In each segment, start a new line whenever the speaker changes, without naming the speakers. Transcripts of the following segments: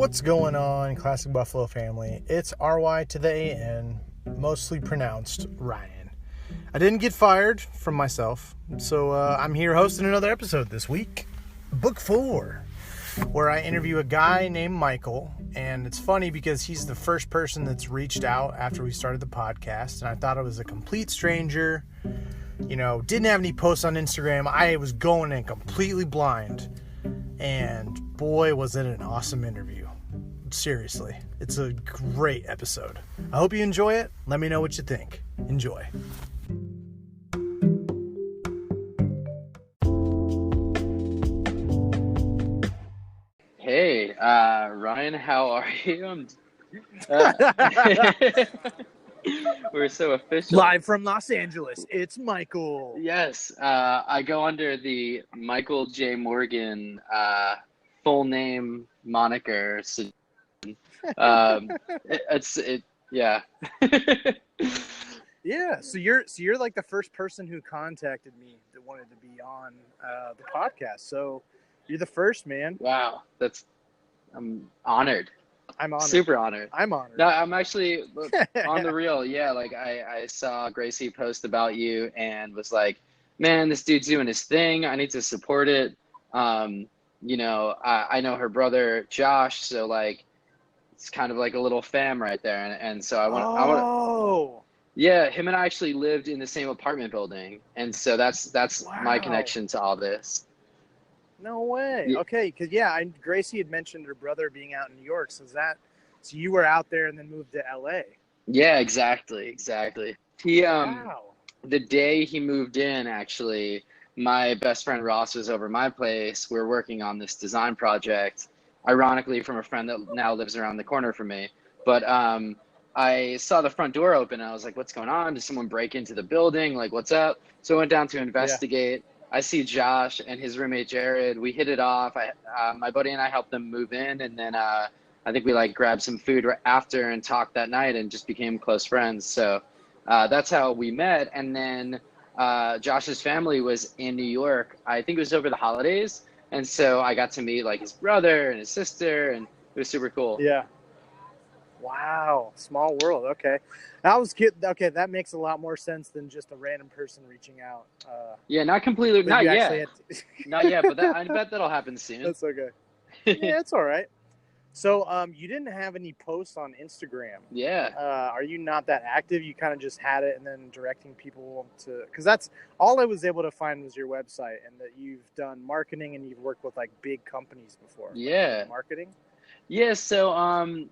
What's going on, Classic Buffalo family? It's RY to the AN, mostly pronounced Ryan. I didn't get fired from myself, so I'm here hosting another episode this week, Book 4, where I interview a guy named Michael, and it's funny because he's the first person that's reached out after we started the podcast, and I thought it was a complete stranger, didn't have any posts on Instagram. I was going in completely blind, and boy, was it an awesome interview. Seriously, it's a great episode. I hope you enjoy it. Let me know what you think. Enjoy.
Hey, Ryan, how are you? We're so official.
Live from Los Angeles, it's Michael.
Yes, I go under the Michael J. Morgan full name moniker. So, yeah.
Yeah, so you're like the first person who contacted me that wanted to be on the podcast. So you're the first, man.
Wow, I'm honored.
I'm honored.
Super honored.
I'm honored.
No, I'm actually on the real. Yeah, like I saw Gracie post about you and was like, man, this dude's doing his thing. I need to support it. I know her brother Josh, so like it's kind of like a little fam right there. And so I want. Yeah, him and I actually lived in the same apartment building, and so that's
Wow.
my connection to all this.
No way.
Yeah.
Okay, because Gracie had mentioned her brother being out in New York. So you were out there and then moved to LA.
Yeah, exactly. He
Wow.
the day he moved in, actually, my best friend Ross was over my place. We were working on this design project, ironically from a friend that now lives around the corner from me. But I saw the front door open and I was like, what's going on? Did someone break into the building? Like, what's up? So I went down to investigate. Yeah. I see Josh and his roommate Jared. We hit it off. My buddy and I helped them move in, and then I think we like grabbed some food after and talked that night and just became close friends. So that's how we met. And then Josh's family was in New York. I think it was over the holidays, and so I got to meet like his brother and his sister, and it was super cool.
Yeah. Wow. Small world. Okay. Okay, that makes a lot more sense than just a random person reaching out.
Yeah, not completely. Not yet. Not yet, but I bet that'll happen soon.
That's okay. Yeah, it's all right. So you didn't have any posts on Instagram.
Yeah.
Are you not that active? You kind of just had it and then directing people to, because that's all I was able to find was your website, and that you've done marketing and you've worked with like big companies before.
Yeah.
Like marketing?
Yeah, so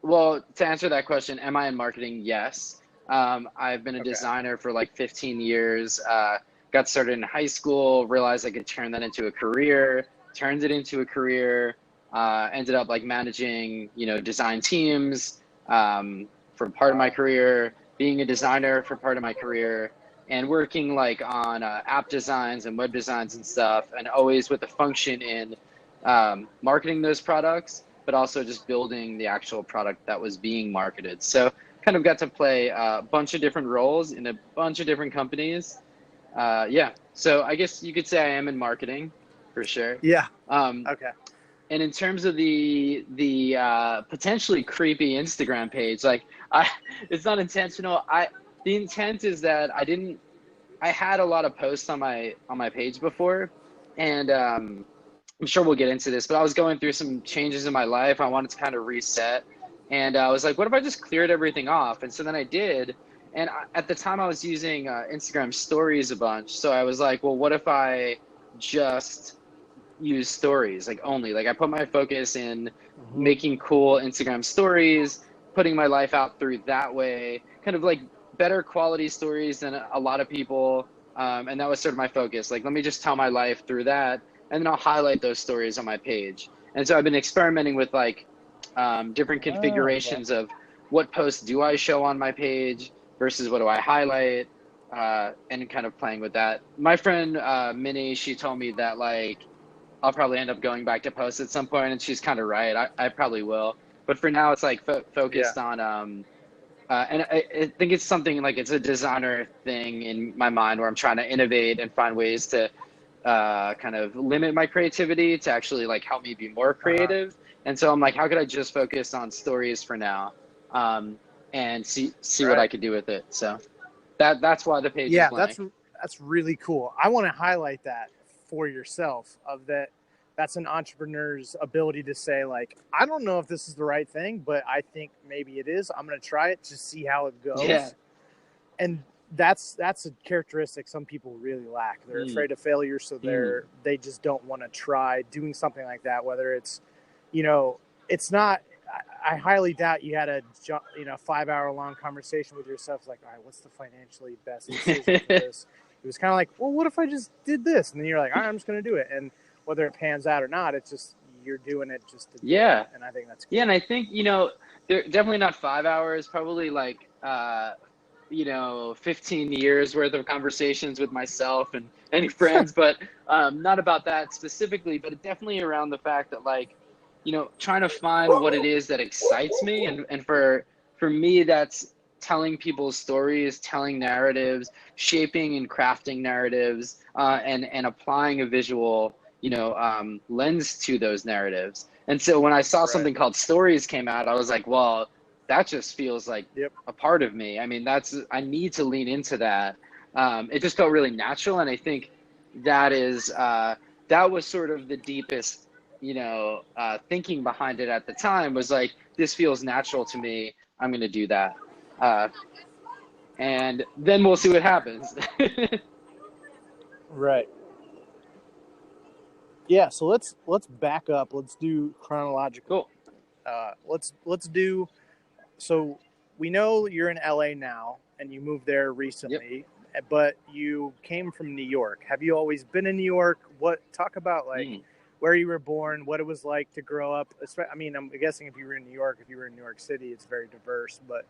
well, to answer that question, am I in marketing? Yes. I've been a designer for like 15 years. Got started in high school, realized I could turn that into a career, turned it into a career, ended up like managing, design teams for part of my career, being a designer for part of my career, and working like on app designs and web designs and stuff, and always with a function in marketing those products, but also just building the actual product that was being marketed. So kind of got to play a bunch of different roles in a bunch of different companies. Yeah, so I guess you could say I am in marketing for sure.
Yeah. Okay.
And in terms of the potentially creepy Instagram page, like it's not intentional. The intent is that I had a lot of posts on my page before, and I'm sure we'll get into this, but I was going through some changes in my life. I wanted to kind of reset, and I was like, what if I just cleared everything off? And so then I did, and at the time I was using Instagram stories a bunch. So I was like, well, what if I just use stories, like only, like I put my focus in making cool Instagram stories, putting my life out through that way, kind of like better quality stories than a lot of people. And that was sort of my focus. Like, let me just tell my life through that, and then I'll highlight those stories on my page. And so I've been experimenting with like different configurations of what posts do I show on my page versus what do I highlight, and kind of playing with that. My friend Minnie, she told me that like I'll probably end up going back to posts at some point, and she's kind of right. I probably will. But for now, it's like focused on, and I think it's something like it's a designer thing in my mind where I'm trying to innovate and find ways to kind of limit my creativity to actually like help me be more
Uh-huh.
creative. And so I'm like, how could I just focus on stories for now, and see what I
Right.
could do with it. So that's why the page is
Yeah,
blank.
that's really cool. I want to highlight that for yourself of that. That's an entrepreneur's ability to say like, I don't know if this is the right thing, but I think maybe it is. I'm going to try it to see how it
Yeah.
goes. And that's a characteristic some people really lack. They're
Mm,
afraid of failure, so
mm.
they just don't want to try doing something like that. Whether it's, you know, it's not. I highly doubt you had a 5-hour long conversation with yourself like, all right, what's the financially best decision for this? It was kind of like, well, what if I just did this? And then you're like, all right, I'm just going to do it. And whether it pans out or not, it's just you're doing it just to do it.
Yeah.
And I think that's
Yeah,
cool.
and I think, they're definitely not 5 hours, probably like 15 years worth of conversations with myself and any friends, but not about that specifically, but definitely around the fact that like, trying to find what it is that excites me. And for me, that's telling people's stories, telling narratives, shaping and crafting narratives, and applying a visual, lens to those narratives. And so when I saw
Right.
something called Stories came out, I was like, well, that just feels like
Yep.
a part of me. I mean, I need to lean into that. It just felt really natural, and I think that is that was sort of the deepest, thinking behind it at the time was like, this feels natural to me. I'm going to do that, uh, and then we'll see what happens.
Right. Yeah. So let's back up. Let's do chronologically.
Cool.
Let's do. So we know you're in LA now, and you moved there
Yep.
recently, but you came from New York. Have you always been in New York? What talk about like
Mm.
where you were born, what it was like to grow up? I mean, I'm guessing if you were in New York, if you were in New York City, it's very diverse. But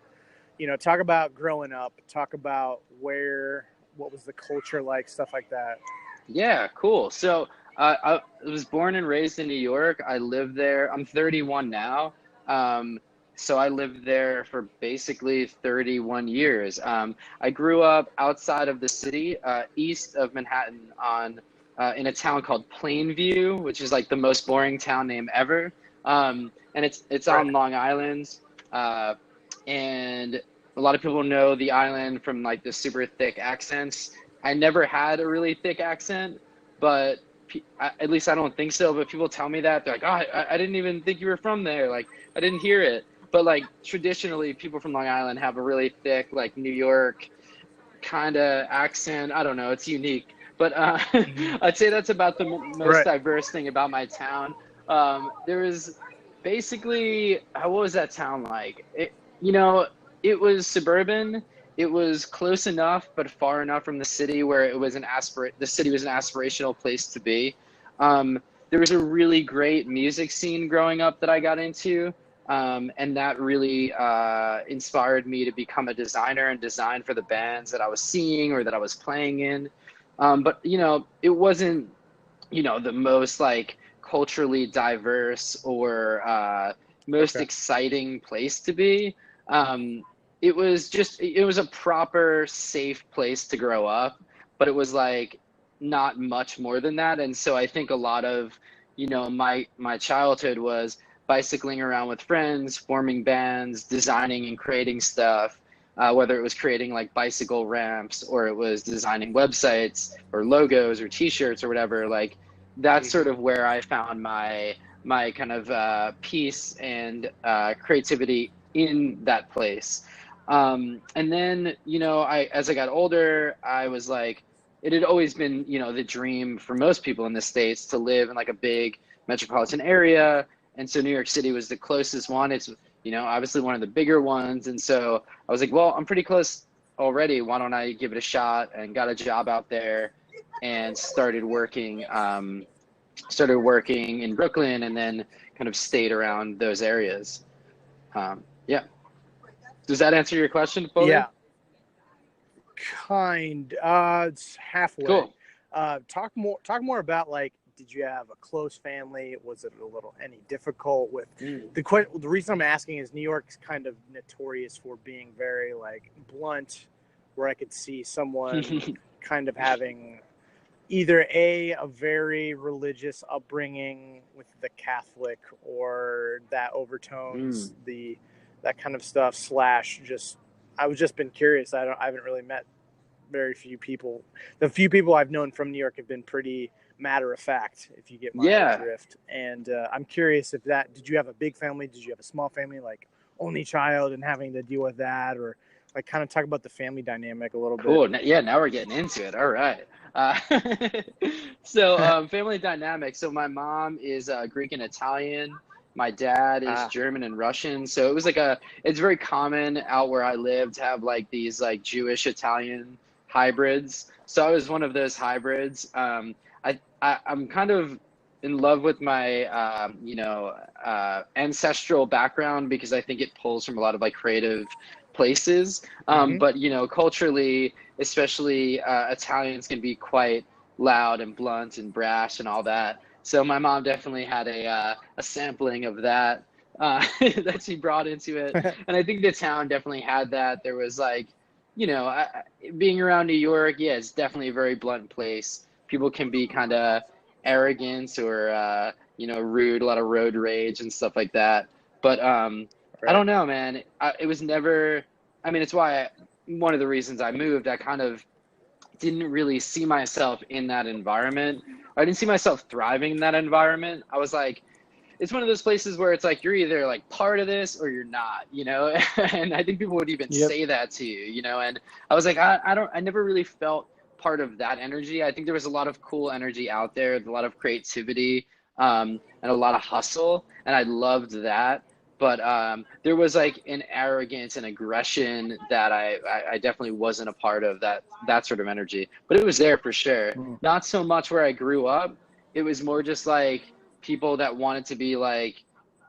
talk about growing up. Talk about what was the culture like, stuff like that.
Yeah, cool. So I was born and raised in New York. I lived there. I'm 31 now. Um, so I lived there for basically 31 years. I grew up outside of the city, east of Manhattan, in a town called Plainview, which is like the most boring town name ever. And it's
Right.
on Long Island, uh, and a lot of people know the island from like the super thick accents. I never had a really thick accent, but at least I don't think so. But people tell me that they're like, "Oh, I didn't even think you were from there. Like, I didn't hear it." But like traditionally, people from Long Island have a really thick, like New York kind of accent. I don't know. It's unique, but
Mm-hmm.
I'd say that's about the most
Right.
diverse thing about my town. There was basically, what was that town like? It was suburban. It was close enough, but far enough from the city where the city was an aspirational place to be. There was a really great music scene growing up that I got into. And that really inspired me to become a designer and design for the bands that I was seeing or that I was playing in. But it wasn't the most like culturally diverse or most
Okay.
exciting place to be. Um, it was a proper safe place to grow up, but it was like not much more than that. And so I think a lot of my childhood was bicycling around with friends, forming bands, designing and creating stuff. Whether it was creating like bicycle ramps or it was designing websites or logos or T-shirts or whatever, like that's sort
Mm-hmm.
of where I found my kind of peace and creativity in that place. And then I as I got older, I was like, it had always been the dream for most people in the States to live in like a big metropolitan area, and so New York City was the closest one. It's obviously one of the bigger ones, and so I was like, well, I'm pretty close already. Why don't I give it a shot? And got a job out there and started working in Brooklyn, and then kind of stayed around those areas. Yeah. Does that answer your question fully?
Yeah. Kind. It's halfway.
Cool.
Talk more about like, did you have a close family? Was it any difficult with
Mm.
the reason I'm asking is New York's kind of notorious for being very like blunt, where I could see someone kind of having either a very religious upbringing with the Catholic, or that overtones
Mm.
that kind of stuff, slash just I was just been curious. I haven't really met very few people. The few people I've known from New York have been pretty matter of fact, if you get my
Yeah.
drift. And I'm curious if that, did you have a big family? Did you have a small family, like only child and having to deal with that? Or like kind of talk about the family dynamic a little bit.
Cool. Yeah, now we're getting into it. All right. Uh, family dynamic. So my mom is Greek and Italian. My dad is
Ah,
German and Russian. So it was it's very common out where I lived to have like these like Jewish Italian hybrids. So I was one of those hybrids. I'm kind of in love with my, ancestral background because I think it pulls from a lot of like creative places.
mm-hmm.
But culturally, especially Italians can be quite loud and blunt and brash and all that. So my mom definitely had a sampling of that that she brought into it, and I think the town definitely had that. There was like, being around New York, yeah, it's definitely a very blunt place. People can be kind of arrogant or rude, a lot of road rage and stuff like that. But I
Right.
don't know, man. It was never. I mean, it's why one of the reasons I moved. I kind of didn't really see myself in that environment. I didn't see myself thriving in that environment. I was like, it's one of those places where it's like you're either like part of this or you're not, And I think people would even
Yep.
say that to you, And I was like, I never really felt part of that energy. I think there was a lot of cool energy out there, a lot of creativity, and a lot of hustle, and I loved that. But there was like an arrogance and aggression that I definitely wasn't a part of, that sort of energy. But it was there for sure.
Mm.
Not so much where I grew up. It was more just like people that wanted to be like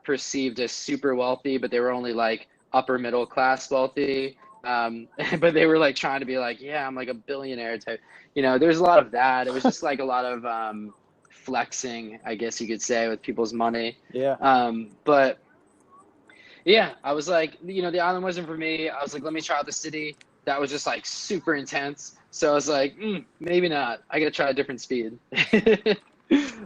perceived as super wealthy, but they were only like upper middle class wealthy. But they were like trying to be like, yeah, I'm like a billionaire type. There's a lot of that. It was just like a lot of flexing, I guess you could say, with people's money.
Yeah.
But yeah, I was like, the island wasn't for me. I was like, let me try out the city. That was just like super intense. So I was like, maybe not. I gotta try a different speed.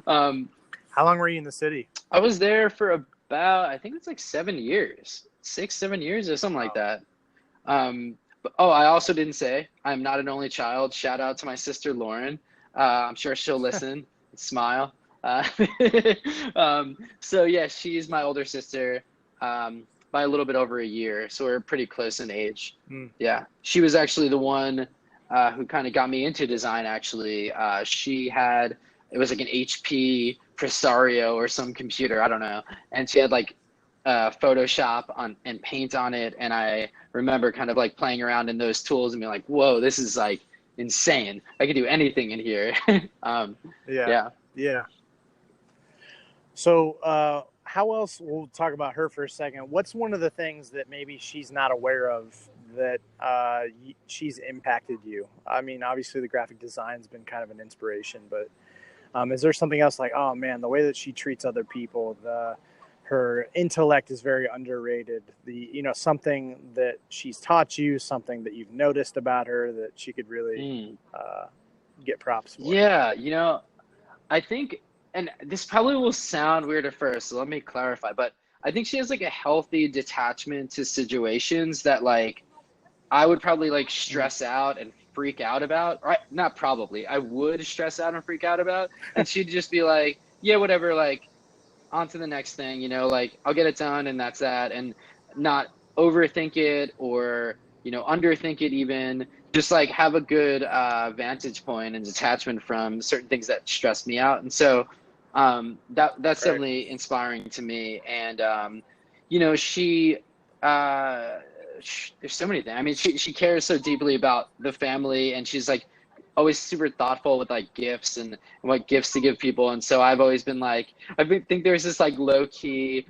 um,
How long were you in the city?
I was there for about, I think it's like 7 years, 6, 7 years or something like
Wow.
that. But I also didn't say I'm not an only child. Shout out to my sister Lauren. I'm sure she'll listen, smile. Uh, so yeah, she's my older sister by a little bit over a year, so we're pretty close in age.
Mm.
Yeah, she was actually the one who kind of got me into design. Actually, she had it was like an HP Presario or some computer, I don't know, and she had like Photoshop on and paint on it, and I remember kind of like playing around in those tools and being like, whoa, this is like insane. I could do anything in here.
Yeah.
Yeah.
Yeah. So, how else? We'll talk about her for a second. What's one of the things that maybe she's not aware of that she's impacted you? I mean, obviously the graphic design's been kind of an inspiration, but is there something else like, oh man, the way that she treats other people, her intellect is very underrated. Something that she's taught you, something that you've noticed about her that she could really
Mm.
get props for.
Yeah, I think, and this probably will sound weird at first, so let me clarify, but I think she has like a healthy detachment to situations that like I would probably like stress out and freak out about. Or not probably, I would stress out and freak out about, and she'd just be like, yeah, whatever, like on to the next thing, like I'll get it done and that's that, and not overthink it or, underthink it even. Just like have a good vantage point and detachment from certain things that stress me out. And so that's
Right.
definitely inspiring to me. And, she, there's so many things. I mean, she cares so deeply about the family, and she's like always super thoughtful with like gifts and what gifts to give people. And so I've always been like, think there's this like low key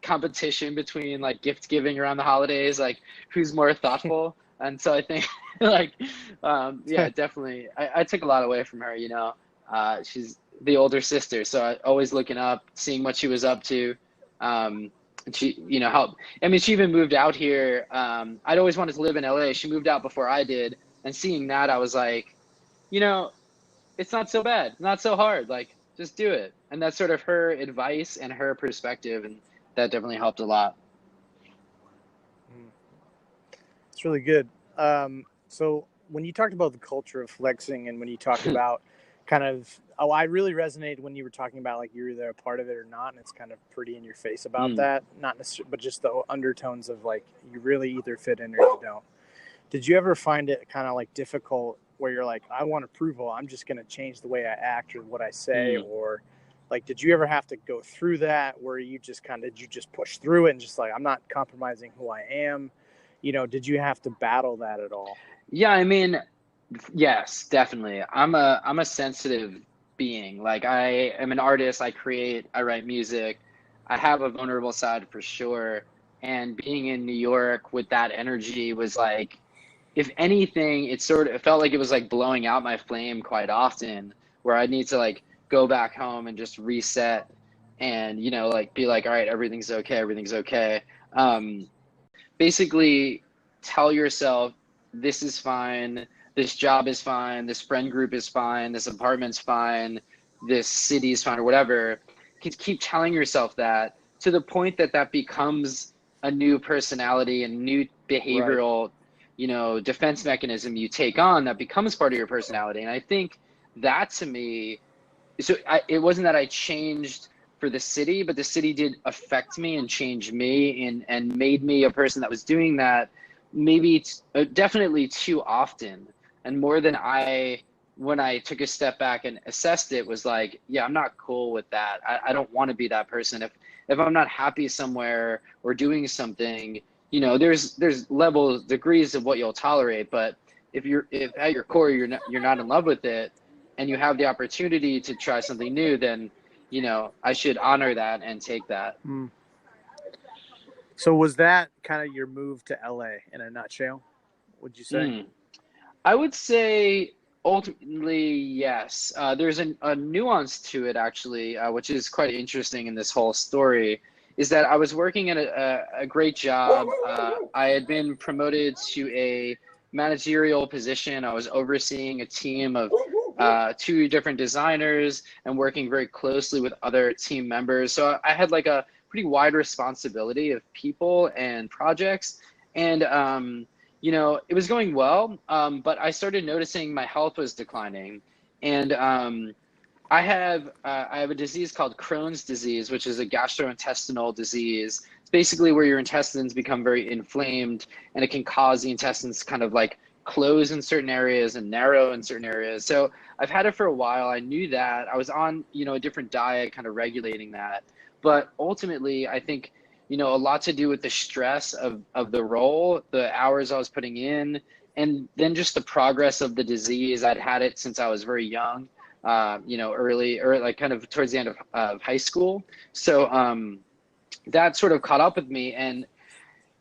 competition between like gift giving around the holidays, like who's more thoughtful. And so I think like, yeah, definitely. I took a lot away from her, she's the older sister. So I always looking up, seeing what she was up to. And she, helped. I mean, she even moved out here. I'd always wanted to live in LA. She moved out before I did. And seeing that, I was like, it's not so bad, not so hard. Like, just do it. And that's sort of her advice and her perspective, and that definitely helped a lot.
It's really good. So when you talked about the culture of flexing, and when you talked about kind of, I really resonated when you were talking about like you're either a part of it or not, and it's kind of pretty in your face about
Mm.
that. Not necessarily, but just the undertones of like you really either fit in or you don't. Did you ever find it kind of like difficult where you're like, I want approval, I'm just going to change the way I act or what I say,
Mm.
or like, did you ever have to go through that where you just kind of, did you just push through it and just like, I'm not compromising who I am? Did you have to battle that at all?
Yeah, I mean, yes, definitely. I'm a sensitive being. Like, I am an artist, I create, I write music. I have a vulnerable side for sure. And being in New York with that energy was like, if anything, it felt like it was like blowing out my flame quite often, where I need to like go back home and just reset and, like be like, all right, everything's okay. Um, Basically tell yourself this is fine, this job is fine, this friend group is fine, this apartment's fine, this city is fine, or whatever. Keep telling yourself that to the point that that becomes a new personality and new
Right.
behavioral, defense mechanism you take on that becomes part of your personality. And I think that to me, it wasn't that I changed for the city, but the city did affect me and change me and made me a person that was doing that maybe definitely too often and more than when I took a step back and assessed it was like, yeah, I'm not cool with that. I don't want to be that person. If I'm not happy somewhere or doing something, there's levels, degrees of what you'll tolerate, but if at your core you're not in love with it and you have the opportunity to try something new, then I should honor that and take that.
Mm. So was that kind of your move to LA in a nutshell, would you say?
Mm. I would say ultimately yes. There's a nuance to it actually, which is quite interesting in this whole story. Is that I was working at a great job. I had been promoted to a managerial position. I was overseeing a team of two different designers and working very closely with other team members. So I had like a pretty wide responsibility of people and projects. And it was going well, but I started noticing my health was declining, and I have a disease called Crohn's disease, which is a gastrointestinal disease. It's basically where your intestines become very inflamed, and it can cause the intestines to kind of like close in certain areas and narrow in certain areas. So I've had it for a while. I knew that. I was on, a different diet, kind of regulating that. But ultimately, I think, a lot to do with the stress of the role, the hours I was putting in, and then just the progress of the disease. I'd had it since I was very young, early or like kind of towards the end of high school. So that sort of caught up with me, and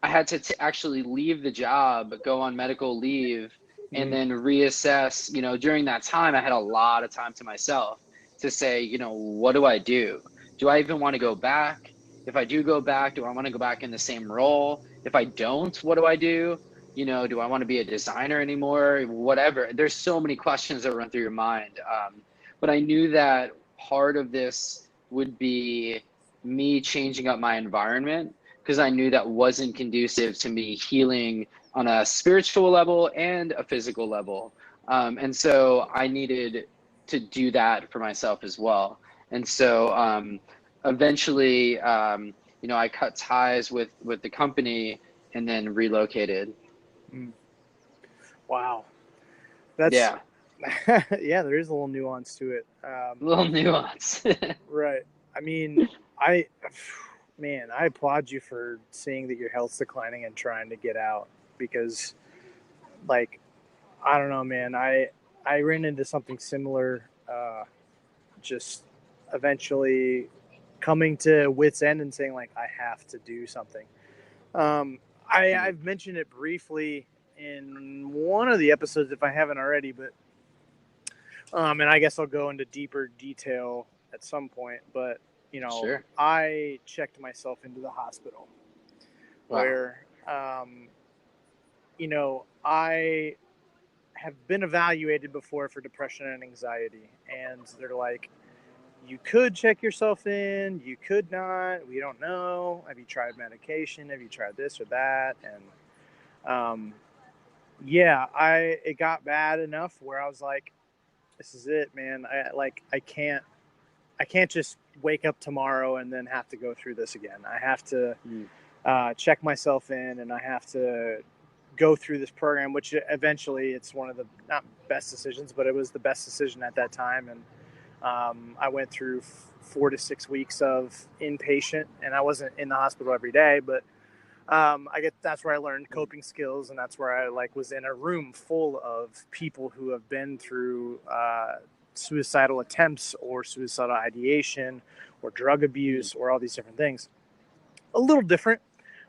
I had to actually leave the job, go on medical leave, and
Mm.
then reassess. During that time, I had a lot of time to myself to say, what do I do? Do I even want to go back? If I do go back, do I want to go back in the same role? If I don't, what do I do? Do I want to be a designer anymore? Whatever. There's so many questions that run through your mind. But I knew that part of this would be me changing up my environment because I knew that wasn't conducive to me healing on a spiritual level and a physical level. And so I needed to do that for myself as well. And so eventually, I cut ties with the company and then relocated.
Mm. Wow. That's
Yeah,
yeah, there is a little nuance to it.
a little nuance.
Right. I mean, I, man, I applaud you for seeing that your health's declining and trying to get out because, like, I don't know, man. I ran into something similar. Just eventually coming to wits end and saying like I have to do something. Um,
Mm.
I've mentioned it briefly in one of the episodes if I haven't already, but and I guess I'll go into deeper detail at some point. But
Sure.
I checked myself into the hospital
Wow.
where I have been evaluated before for depression and anxiety, and they're like, you could check yourself in, you could not, we don't know. Have you tried medication? Have you tried this or that? And yeah, it got bad enough where I was like, this is it, man. I can't just wake up tomorrow and then have to go through this again. I have to check myself in, and I have to go through this program, which eventually it's one of the not best decisions, but it was the best decision at that time. And I went through 4 to 6 weeks of inpatient, and I wasn't in the hospital every day, but that's where I learned coping skills, and that's where I was in a room full of people who have been through suicidal attempts or suicidal ideation or drug abuse or all these different things. A little different,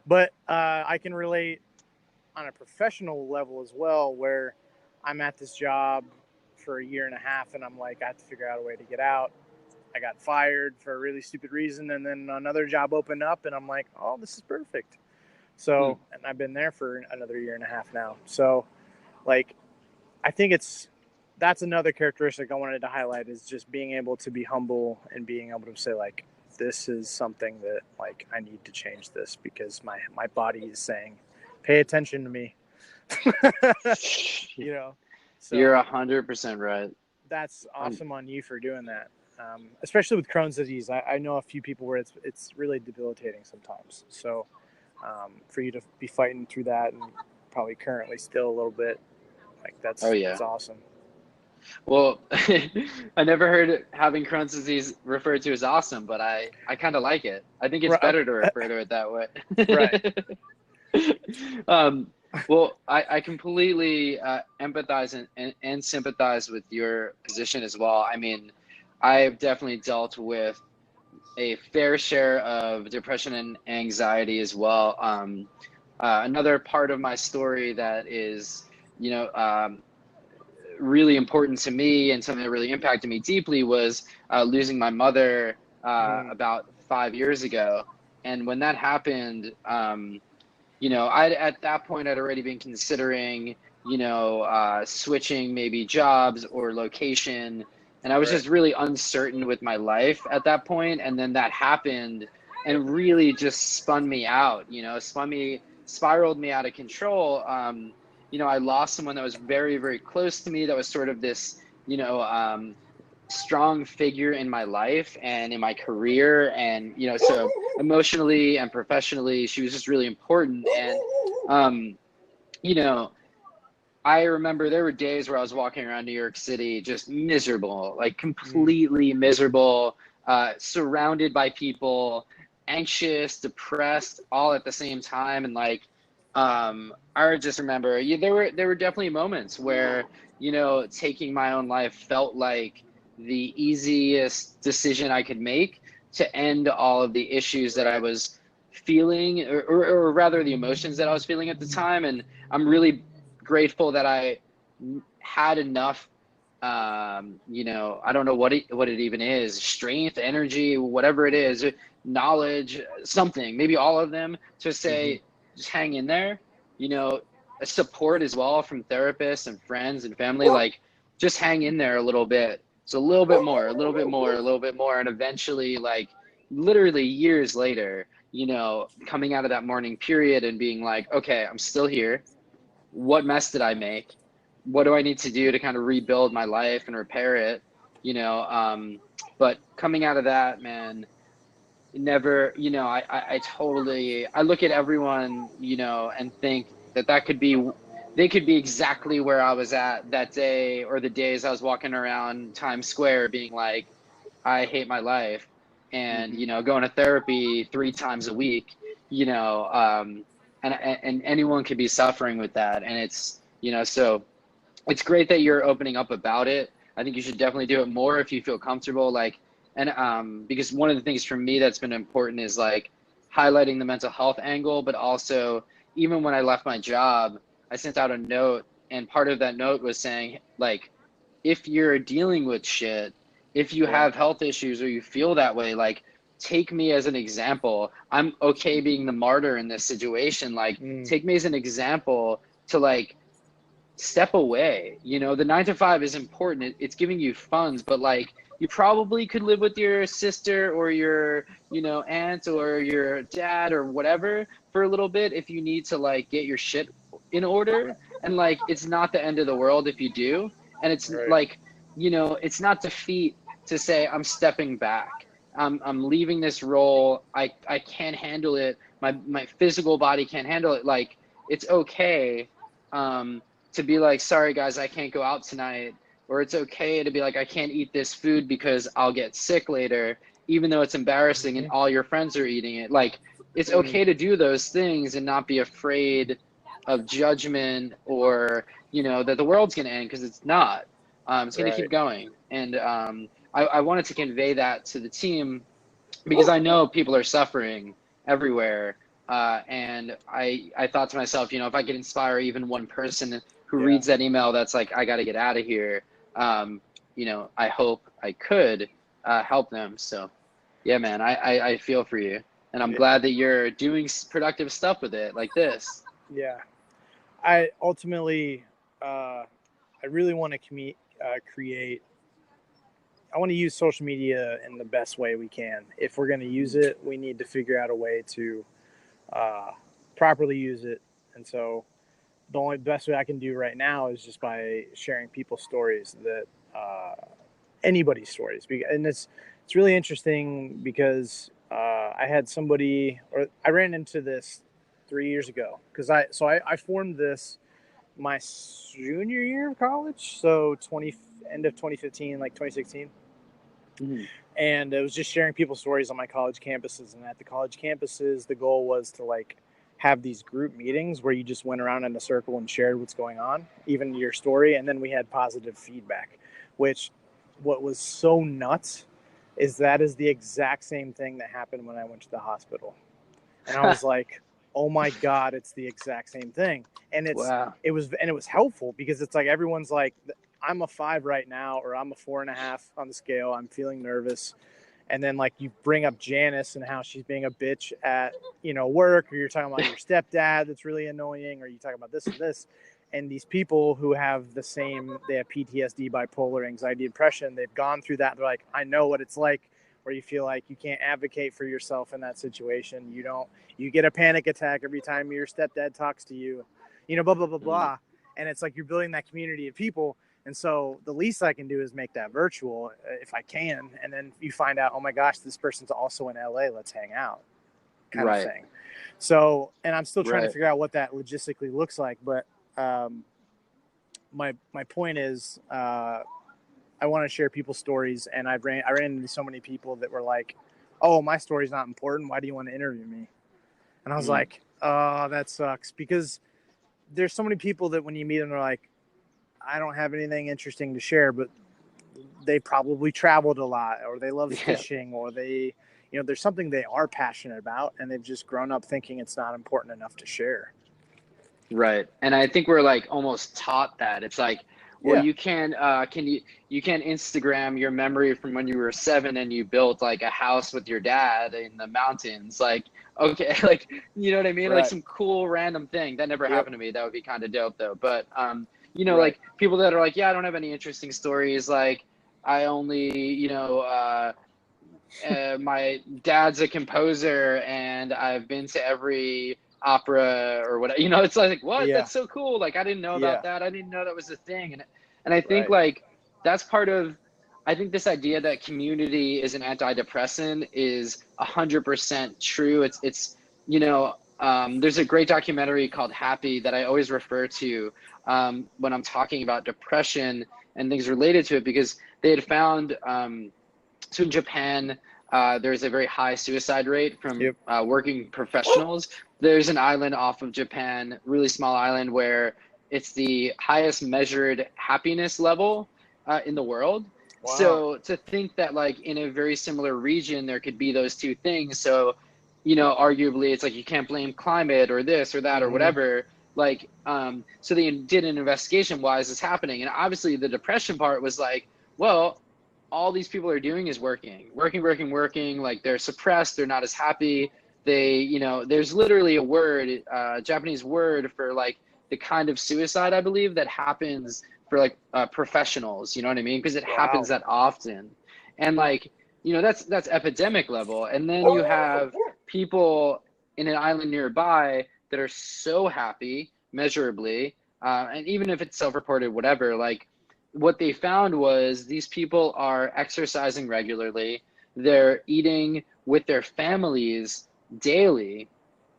but I can relate on a professional level as well, where I'm at this job for a year and a half, and I'm like, I have to figure out a way to get out. I got fired for a really stupid reason, and then another job opened up, and I'm like, oh, this is perfect. So, and I've been there for another year and a half now. So, I think that's another characteristic I wanted to highlight, is just being able to be humble and being able to say, this is something that, I need to change this, because my body is saying, pay attention to me. So
you're 100% right.
That's awesome on you for doing that. Especially with Crohn's disease. I know a few people where it's really debilitating sometimes. So for you to be fighting through that, and probably currently still a little bit, that's awesome.
Well, I never heard having Crohn's disease referred to as awesome, but I kind of like it. I think it's better to refer to it that way.
Right.
Well, I completely empathize and sympathize with your position as well. I mean, I've definitely dealt with a fair share of depression and anxiety as well. Another part of my story that is, really important to me and something that really impacted me deeply was losing my mother about 5 years ago. And when that happened, at that point, I'd already been considering, switching maybe jobs or location. And I was just really uncertain with my life at that point. And then that happened and really just spun me out, spiraled me out of control. I lost someone that was very, very close to me, that was sort of this, strong figure in my life and in my career. And, so emotionally and professionally, she was just really important. And, I remember there were days where I was walking around New York City, just miserable, completely miserable, surrounded by people, anxious, depressed, all at the same time. And I just remember there were definitely moments where, taking my own life felt like the easiest decision I could make to end all of the issues that I was feeling, or rather the emotions that I was feeling at the time. And I'm really grateful that I had enough, I don't know what it even is, strength, energy, whatever it is, knowledge, something, maybe all of them, to say, just hang in there, support as well from therapists and friends and family, just hang in there a little bit. So a little bit more, a little bit more, a little bit more. And eventually, literally years later, coming out of that mourning period and being like, okay, I'm still here. What mess did I make? What do I need to do to kind of rebuild my life and repair it? But coming out of that, man, never, I look at everyone, and think that could be, they could be exactly where I was at that day, or the days I was walking around Times Square being like, I hate my life, and, going to therapy 3 times a week, and anyone could be suffering with that. And it's, so it's great that you're opening up about it. I think you should definitely do it more if you feel comfortable. Because one of the things for me that's been important is highlighting the mental health angle, but also even when I left my job, I sent out a note, and part of that note was saying, if you're dealing with shit, if you have health issues or you feel that way, take me as an example. I'm okay being the martyr in this situation. Take me as an example to step away. You know, the 9 to 5 is important. It's giving you funds, but like you probably could live with your sister or your, you know, aunt or your dad or whatever for a little bit if you need to like get your shit in order. And like, it's not the end of the world if you do. And it's
Right.
like, you know, it's not defeat to say, I'm stepping back. I'm leaving this role. I can't handle it. My physical body can't handle it. Like, it's okay to be like, sorry guys, I can't go out tonight. Or it's okay to be like, I can't eat this food because I'll get sick later, even though it's embarrassing and all your friends are eating it. Like, it's okay to do those things and not be afraid of judgment or, you know, that the world's going to end, because it's not. It's going to keep going. And I wanted to convey that to the team because I know people are suffering everywhere. And I thought to myself, you know, if I could inspire even one person who reads that email that's like, I got to get out of here, you know, I hope I could help them. So, yeah, man, I feel for you. And I'm glad that you're doing productive stuff with it like this.
Yeah. I ultimately, I really want to create. I want to use social media in the best way we can. If we're going to use it, we need to figure out a way to properly use it. And so the only best way I can do right now is just by sharing people's stories, that anybody's stories. And it's really interesting because I had somebody, or I ran into this 3 years ago, because I formed this my junior year of college, so end of 2015, like 2016.
Mm-hmm.
And it was just sharing people's stories on my college campuses. And at the college campuses, the goal was to like have these group meetings where you just went around in a circle and shared what's going on, even your story. And then we had positive feedback, which what was so nuts is that is the exact same thing that happened when I went to the hospital. And I was like, oh my God, it's the exact same thing. And it was helpful because it's like, everyone's like, I'm a 5 right now, or I'm a 4.5 on the scale. I'm feeling nervous. And then like you bring up Janice and how she's being a bitch at, you know, work, or you're talking about your stepdad that's really annoying, or you talk about this and this. And these people who have they have PTSD, bipolar, anxiety, depression, they've gone through that. They're like, I know what it's like, where you feel like you can't advocate for yourself in that situation. You get a panic attack every time your stepdad talks to you, you know, blah, blah, blah, blah. And it's like, you're building that community of people. And so the least I can do is make that virtual if I can. And then you find out, oh my gosh, this person's also in LA. Let's hang out kind of thing. So, and I'm still trying to figure out what that logistically looks like. But my point is, I want to share people's stories. And I ran into so many people that were like, oh, my story's not important. Why do you want to interview me? And I was like, oh, that sucks. Because there's so many people that when you meet them, they're like, I don't have anything interesting to share, but they probably traveled a lot, or they love fishing, or they, you know, there's something they are passionate about, and they've just grown up thinking it's not important enough to share.
Right. And I think we're like almost taught that. It's like, well, you can Instagram your memory from when you were 7 and you built like a house with your dad in the mountains. Like, okay, like, you know what I mean? Like some cool random thing that never happened to me. That would be kind of dope though. But, you know, like people that are like, yeah, I don't have any interesting stories. Like I only, you know, my dad's a composer and I've been to every opera or whatever, you know, it's like, what? That's so cool. Like, I didn't know about that. I didn't know that was a thing. And I think like, that's part of, I think this idea that community is an antidepressant is 100% true. It's, you know, there's a great documentary called Happy that I always refer to when I'm talking about depression and things related to it, because they had found, so in Japan, there's a very high suicide rate from working professionals. There's an island off of Japan, really small island, where it's the highest measured happiness level in the world. Wow. So to think that like in a very similar region, there could be those two things. So, you know, arguably it's like you can't blame climate or this or that or whatever. Like, so they did an investigation. Why is this happening? And obviously the depression part was like, well, all these people are doing is working. Like they're suppressed. They're not as happy. They, you know, there's literally a word, Japanese word for like, the kind of suicide, I believe, that happens for like professionals, you know what I mean? Because it happens that often. And like, you know, that's epidemic level. And then you have people in an island nearby that are so happy measurably, and even if it's self-reported, whatever, like what they found was these people are exercising regularly, they're eating with their families daily,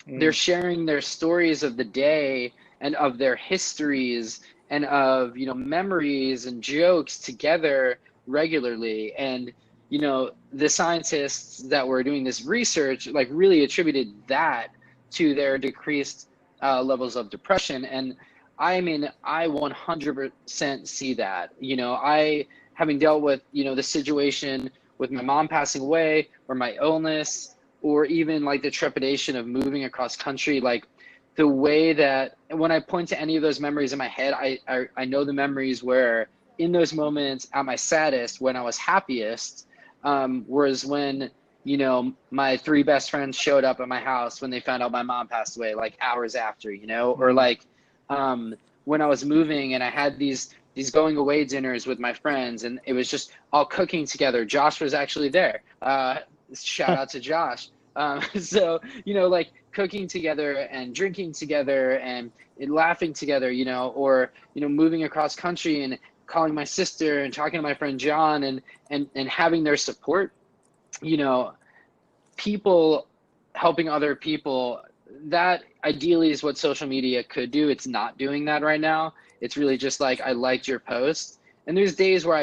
they're sharing their stories of the day and of their histories and of, you know, memories and jokes together regularly. And, you know, the scientists that were doing this research like really attributed that to their decreased levels of depression. And I mean, I 100% see that. You know, I, having dealt with, you know, the situation with my mom passing away or my illness, or even like the trepidation of moving across country, like the way that when I point to any of those memories in my head, I know the memories where in those moments at my saddest, when I was happiest, whereas when, you know, my 3 best friends showed up at my house when they found out my mom passed away, like hours after, you know, or like when I was moving and I had these going away dinners with my friends and it was just all cooking together. Josh was actually there. Shout out to Josh. So, you know, like cooking together and drinking together and laughing together, you know, or, you know, moving across country and calling my sister and talking to my friend John and having their support, you know, people helping other people, that ideally is what social media could do. It's not doing that right now. It's really just like, I liked your post. And there's days where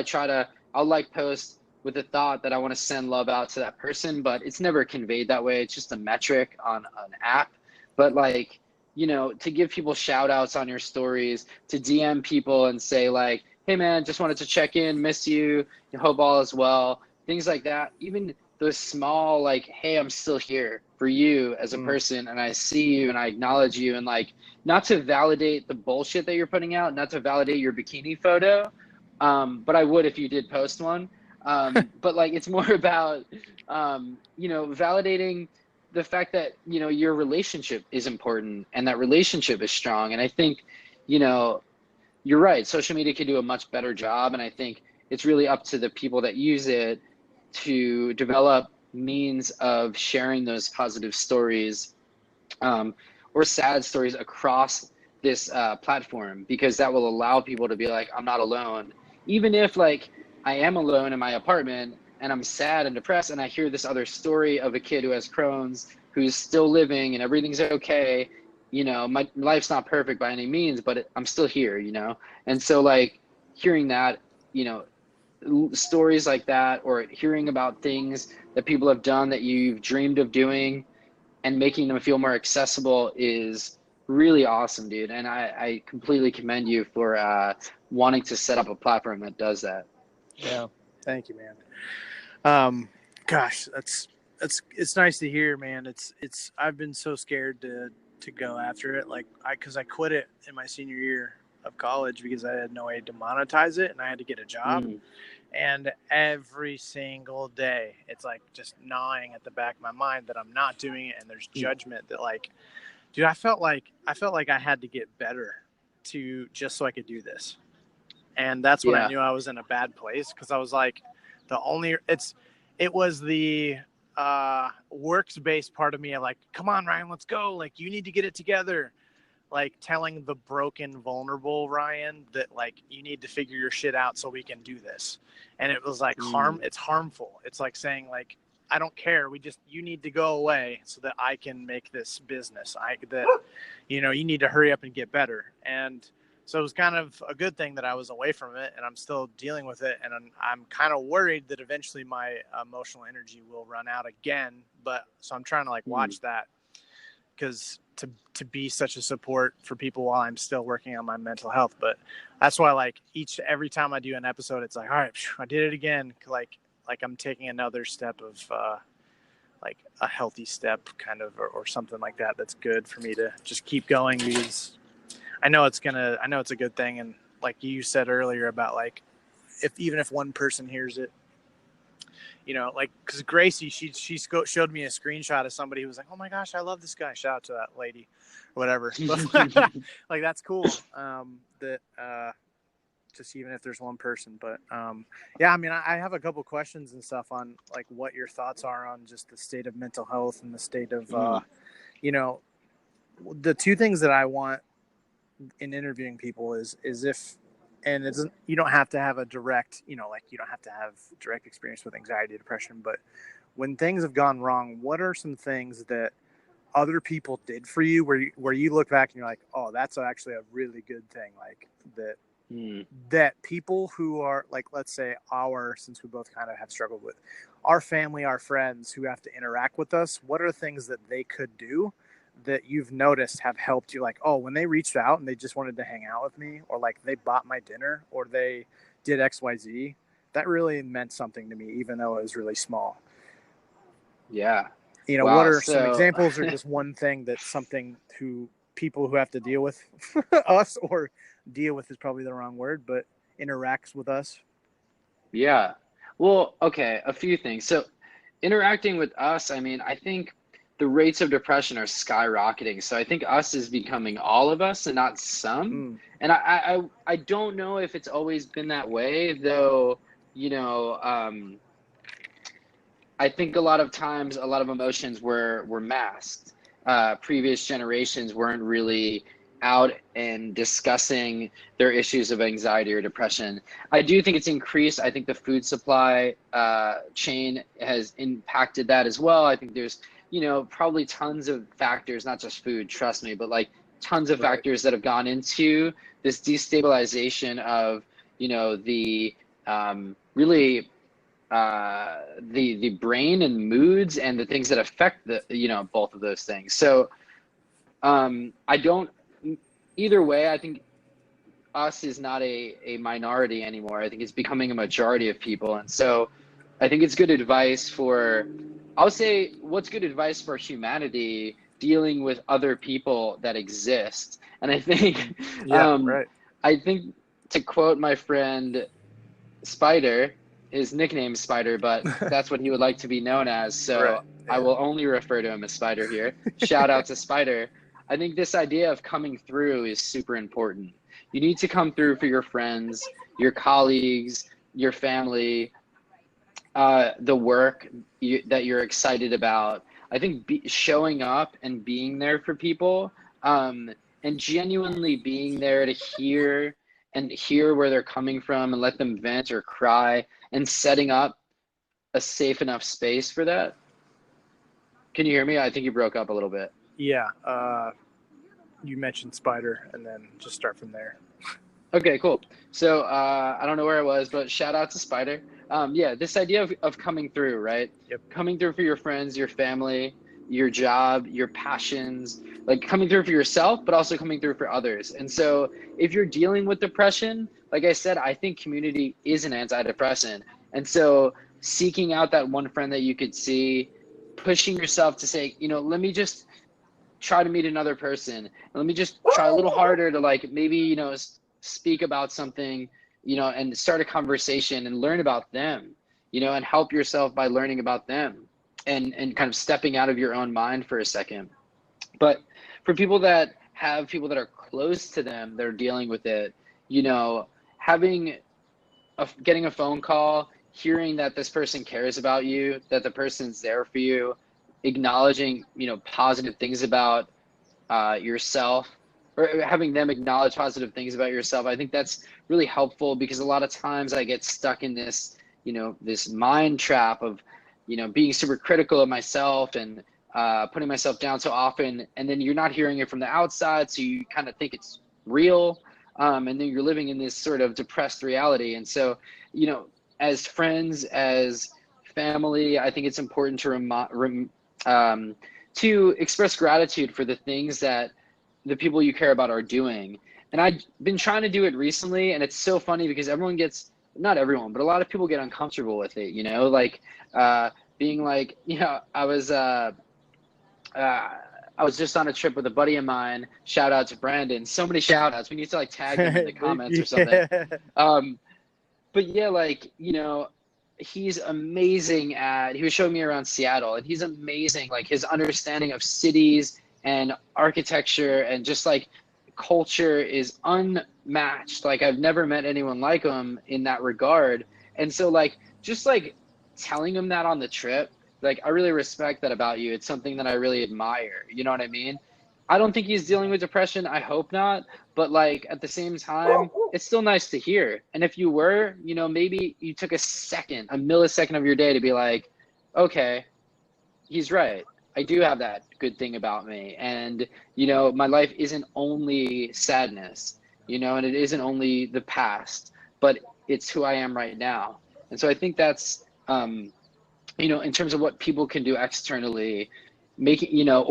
I'll like posts with the thought that I want to send love out to that person, but it's never conveyed that way. It's just a metric on an app. But like, you know, to give people shout outs on your stories, to DM people and say like, hey man, just wanted to check in, miss you, hope all is well, things like that. Even those small, like, hey, I'm still here for you as a person, and I see you and I acknowledge you, and like, not to validate the bullshit that you're putting out, not to validate your bikini photo, but I would if you did post one. But like, it's more about, you know, validating the fact that, you know, your relationship is important and that relationship is strong. And I think, you know, you're right, social media can do a much better job. And I think it's really up to the people that use it to develop means of sharing those positive stories or sad stories across this platform, because that will allow people to be like, I'm not alone. Even if like I am alone in my apartment and I'm sad and depressed and I hear this other story of a kid who has Crohn's, who's still living and everything's okay, you know, my life's not perfect by any means, but I'm still here, you know? And so like hearing that, you know, stories like that, or hearing about things that people have done that you've dreamed of doing and making them feel more accessible is really awesome, dude. And I completely commend you for wanting to set up a platform that does that.
Yeah, thank you, man. Gosh, it's nice to hear, man. It's I've been so scared to go after it, like because I quit it in my senior year of college because I had no way to monetize it and I had to get a job. And every single day it's like just gnawing at the back of my mind that I'm not doing it, and there's judgment that like, dude, I felt like I had to get better to just so I could do this. And that's when I knew I was in a bad place, because I was like, it was the works-based part of me, like, come on, Ryan, let's go. Like, you need to get it together. Like telling the broken, vulnerable Ryan that like, you need to figure your shit out so we can do this. And it was like it's harmful. It's like saying like, I don't care. You need to go away so that I can make this business. You know, you need to hurry up and get better. And so it was kind of a good thing that I was away from it, and I'm still dealing with it. And I'm kind of worried that eventually my emotional energy will run out again. But so I'm trying to like watch that, because to be such a support for people while I'm still working on my mental health. But that's why like every time I do an episode, it's like, all right, I did it again. Like I'm taking another step of like a healthy step kind of, or something like that. That's good for me to just keep going, because I know it's a good thing. And like you said earlier about like, even if one person hears it, you know, like, because Gracie, she showed me a screenshot of somebody who was like, oh my gosh, I love this guy. Shout out to that lady, or whatever. But, like, that's cool. That just even if there's one person, but yeah, I mean, I have a couple questions and stuff on like what your thoughts are on just the state of mental health and the state of, you know, the two things that I want in interviewing people is if, and it's, you don't have to have a direct, you know, like you don't have to have direct experience with anxiety, depression, but when things have gone wrong, what are some things that other people did for you where you look back and you're like, oh, that's actually a really good thing, like that that people who are like, let's say since we both kind of have struggled with our family, our friends who have to interact with us, what are things that they could do that you've noticed have helped you? Like, oh, when they reached out and they just wanted to hang out with me, or like they bought my dinner, or they did XYZ, that really meant something to me, even though it was really small.
Yeah.
You know, wow, what are some examples, or just one thing that's something who people who have to deal with us, or deal with is probably the wrong word, but interacts with us?
Yeah. Well, okay, a few things. So interacting with us, I mean, I think the rates of depression are skyrocketing. So I think us is becoming all of us and not some. And I don't know if it's always been that way, though, you know, I think a lot of times, a lot of emotions were masked. Previous generations weren't really out and discussing their issues of anxiety or depression. I do think it's increased. I think the food supply chain has impacted that as well. I think there's, you know, probably tons of factors, not just food, trust me, but like tons of factors that have gone into this destabilization of, you know, the really the brain and moods and the things that affect the, you know, both of those things. So I don't, either way, I think us is not a minority anymore. I think it's becoming a majority of people. And so I think it's good advice for, I'll say, what's good advice for humanity dealing with other people that exist. And I think, I think, to quote my friend Spider, his nickname is Spider, but that's what he would like to be known as. So I will only refer to him as Spider here. Shout out to Spider. I think this idea of coming through is super important. You need to come through for your friends, your colleagues, your family, the work that you're excited about. I think showing up and being there for people, and genuinely being there to hear where they're coming from and let them vent or cry, and setting up a safe enough space for that. Can you hear me? I think you broke up a little bit.
Yeah. You mentioned Spider, and then just start from there.
Okay, cool. So I don't know where I was, but shout out to Spider. Yeah, this idea of coming through, right?
Yep.
Coming through for your friends, your family, your job, your passions, like coming through for yourself, but also coming through for others. And so if you're dealing with depression, like I said, I think community is an antidepressant. And so seeking out that one friend that you could see, pushing yourself to say, you know, let me just try to meet another person. Let me just try a little harder to, like, maybe, you know, speak about something, you know, and start a conversation and learn about them, you know, and help yourself by learning about them and kind of stepping out of your own mind for a second. But for people that have people that are close to them that are dealing with it, you know, getting a phone call, hearing that this person cares about you, that the person's there for you, acknowledging, you know, positive things about yourself, or having them acknowledge positive things about yourself. I think that's really helpful, because a lot of times I get stuck in this, you know, this mind trap of, you know, being super critical of myself and putting myself down so often, and then you're not hearing it from the outside, so you kind of think it's real, and then you're living in this sort of depressed reality. And so, you know, as friends, as family, I think it's important to express gratitude for the things that the people you care about are doing. And I've been trying to do it recently, and it's so funny because not everyone, but a lot of people get uncomfortable with it, you know, like being like, you know, I was just on a trip with a buddy of mine. Shout out to Brandon. So many shout outs. We need to like tag him in the comments or something. But yeah, like, you know, he's amazing at, he was showing me around Seattle, and he's amazing, like his understanding of cities and architecture and just like culture is unmatched. Like I've never met anyone like him in that regard. And so like just like telling him that on the trip, like I really respect that about you. It's something that I really admire. You know what I mean? I don't think he's dealing with depression. I hope not. But like at the same time, it's still nice to hear. And if you were, you know, maybe you took a second, a millisecond of your day to be like, okay, he's right. I do have that good thing about me. And, you know, my life isn't only sadness, you know, and it isn't only the past, but it's who I am right now. And so I think that's, you know, in terms of what people can do externally, making, you know,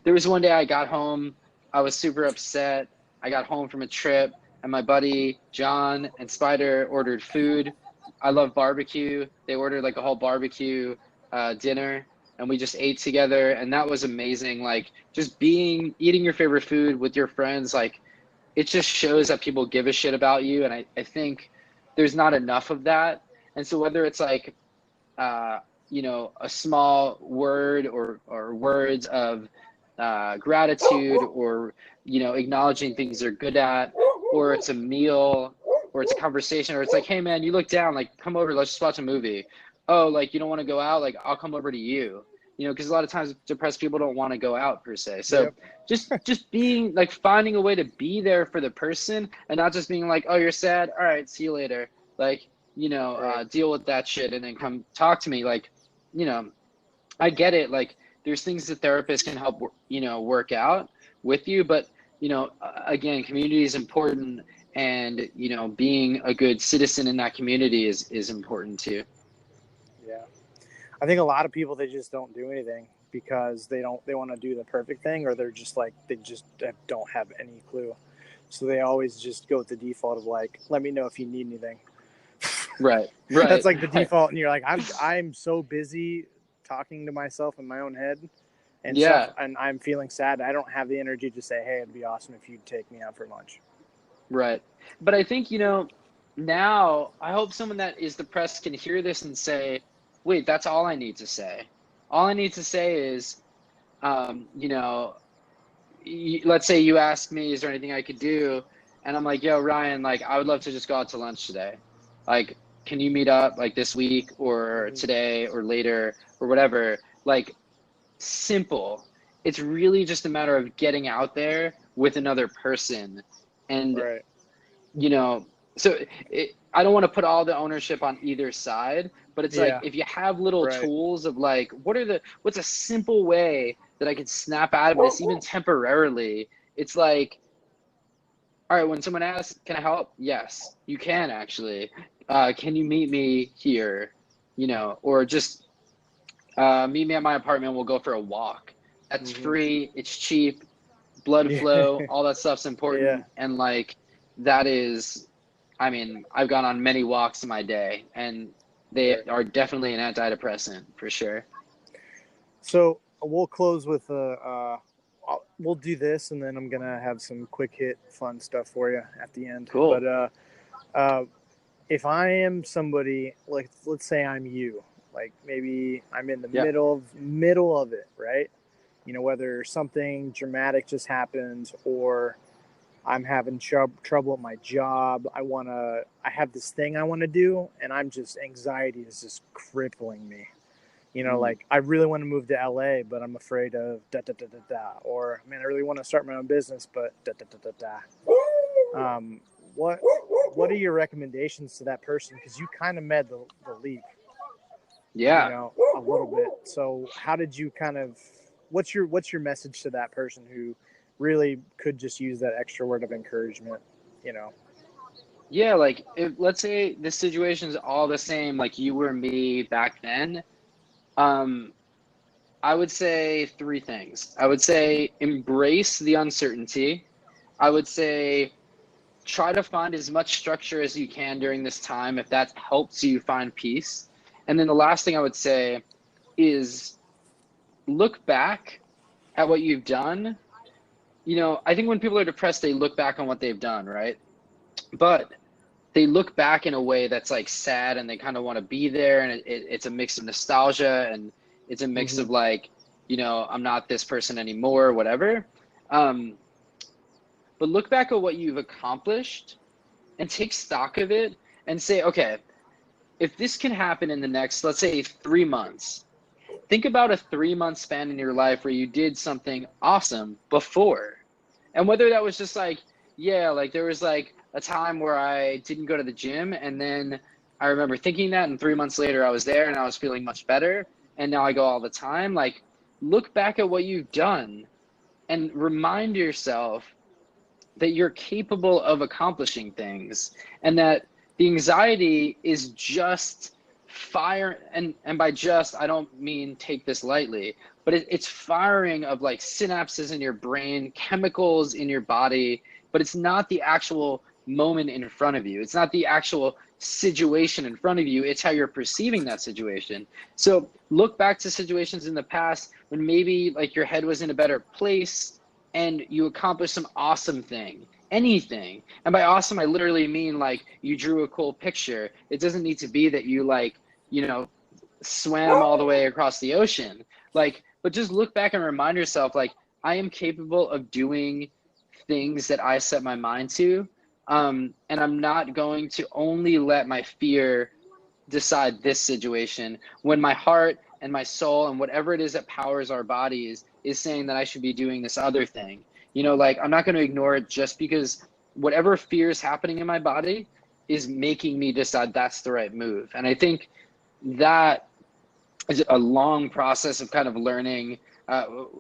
there was one day I got home, I was super upset. I got home from a trip and my buddy John and Spider ordered food. I love barbecue. They ordered like a whole barbecue dinner, and we just ate together, and that was amazing. Like just eating your favorite food with your friends, like it just shows that people give a shit about you. And I think there's not enough of that. And so whether it's like uh, you know, a small word or words of gratitude, or, you know, acknowledging things they're good at, or it's a meal, or it's a conversation, or it's like, hey man, you look down, like come over, let's just watch a movie. Oh, like you don't want to go out, like I'll come over to you. You know, because a lot of times depressed people don't want to go out per se. So
Yep.
just being like, finding a way to be there for the person, and not just being like, oh, you're sad, all right, see you later. Like, you know,
Right.
deal with that shit and then come talk to me. Like, you know, I get it. Like there's things that therapists can help, you know, work out with you, but you know, again, community is important, and you know, being a good citizen in that community is important too.
Yeah. I think a lot of people, they just don't do anything because they want to do the perfect thing, or they're just like, they just don't have any clue. So they always just go with the default of like, let me know if you need anything.
Right,
That's
right,
like the
right.
default. And you're like, I'm so busy talking to myself in my own head and stuff.
Yeah,
And I'm feeling sad. I don't have the energy to say, hey, it'd be awesome if you'd take me out for lunch.
right. But I think, you know, now I hope someone that is depressed can hear this and say, wait, that's all I need to say. All I need to say is, you know, let's say you ask me, is there anything I could do? And I'm like, yo, Ryan, like, I would love to just go out to lunch today. Like, can you meet up like this week or
Mm-hmm.
today or later or whatever? Like, simple. It's really just a matter of getting out there with another person. And,
Right.
you know, so I don't want to put all the ownership on either side, but it's like,
Yeah.
if you have little
Right.
tools of like, what's a simple way that I can snap out of this, even temporarily? It's like, all right, when someone asks, can I help? Yes, you can actually. Can you meet me here? You know, or just meet me at my apartment. We'll go for a walk. That's
Mm-hmm.
free. It's cheap. Blood
Yeah.
flow, all that stuff's
Yeah.
important. And like, that is, I mean, I've gone on many walks in my day, and they
Right.
are definitely an antidepressant for sure.
So we'll close with we'll do this, and then I'm gonna have some quick hit fun stuff for you at the end. But
Cool.
uh, if I am somebody, like let's say I'm you, like maybe I'm in the
Yeah.
middle of it, right? You know, whether something dramatic just happened, or I'm having trouble at my job. I have this thing I want to do, and I'm just, anxiety is just crippling me. You know,
Mm.
like I really want to move to LA, but I'm afraid of da da da da da. Or man, I really want to start my own business, but da da da da da. What are your recommendations to that person? Because you kind of made the leap, you
Yeah.
know, a little bit. So how did you kind of, what's your message to that person who really could just use that extra word of encouragement, you know?
Yeah, like if let's say the situation is all the same, like you were me back then, um, I would say three things. I would say embrace the uncertainty. I would say try to find as much structure as you can during this time if that helps you find peace. And then the last thing I would say is look back at what you've done. You know, I think when people are depressed, they look back on what they've done, right? But they look back in a way that's like sad, and they kind of want to be there, and it's a mix of nostalgia, and it's a mix
Mm-hmm.
of like, I'm not this person anymore, whatever. um, but look back at what you've accomplished and take stock of it and say, okay, if this can happen in the next, let's say, 3 months, think about a 3 month span in your life where you did something awesome before. And whether that was just like, yeah, like there was like a time where I didn't go to the gym, and then I remember thinking that, and 3 months later I was there and I was feeling much better, and now I go all the time. Like, look back at what you've done and remind yourself that you're capable of accomplishing things, and that the anxiety is just fire. And by just, I don't mean take this lightly, but it's firing of like synapses in your brain, chemicals in your body, but it's not the actual moment in front of you. It's not the actual situation in front of you. It's how you're perceiving that situation. So look back to situations in the past when maybe like your head was in a better place and you accomplished some awesome thing, anything. And by awesome, I literally mean like you drew a cool picture. It doesn't need to be that you like, swam all the way across the ocean. Like, but just look back and remind yourself, like, I am capable of doing things that I set my mind to. And I'm not going to only let my fear decide this situation when my heart and my soul and whatever it is that powers our bodies is saying that I should be doing this other thing. Like, I'm not going to ignore it just because whatever fear is happening in my body is making me decide that's the right move. And I think that is a long process of kind of learning.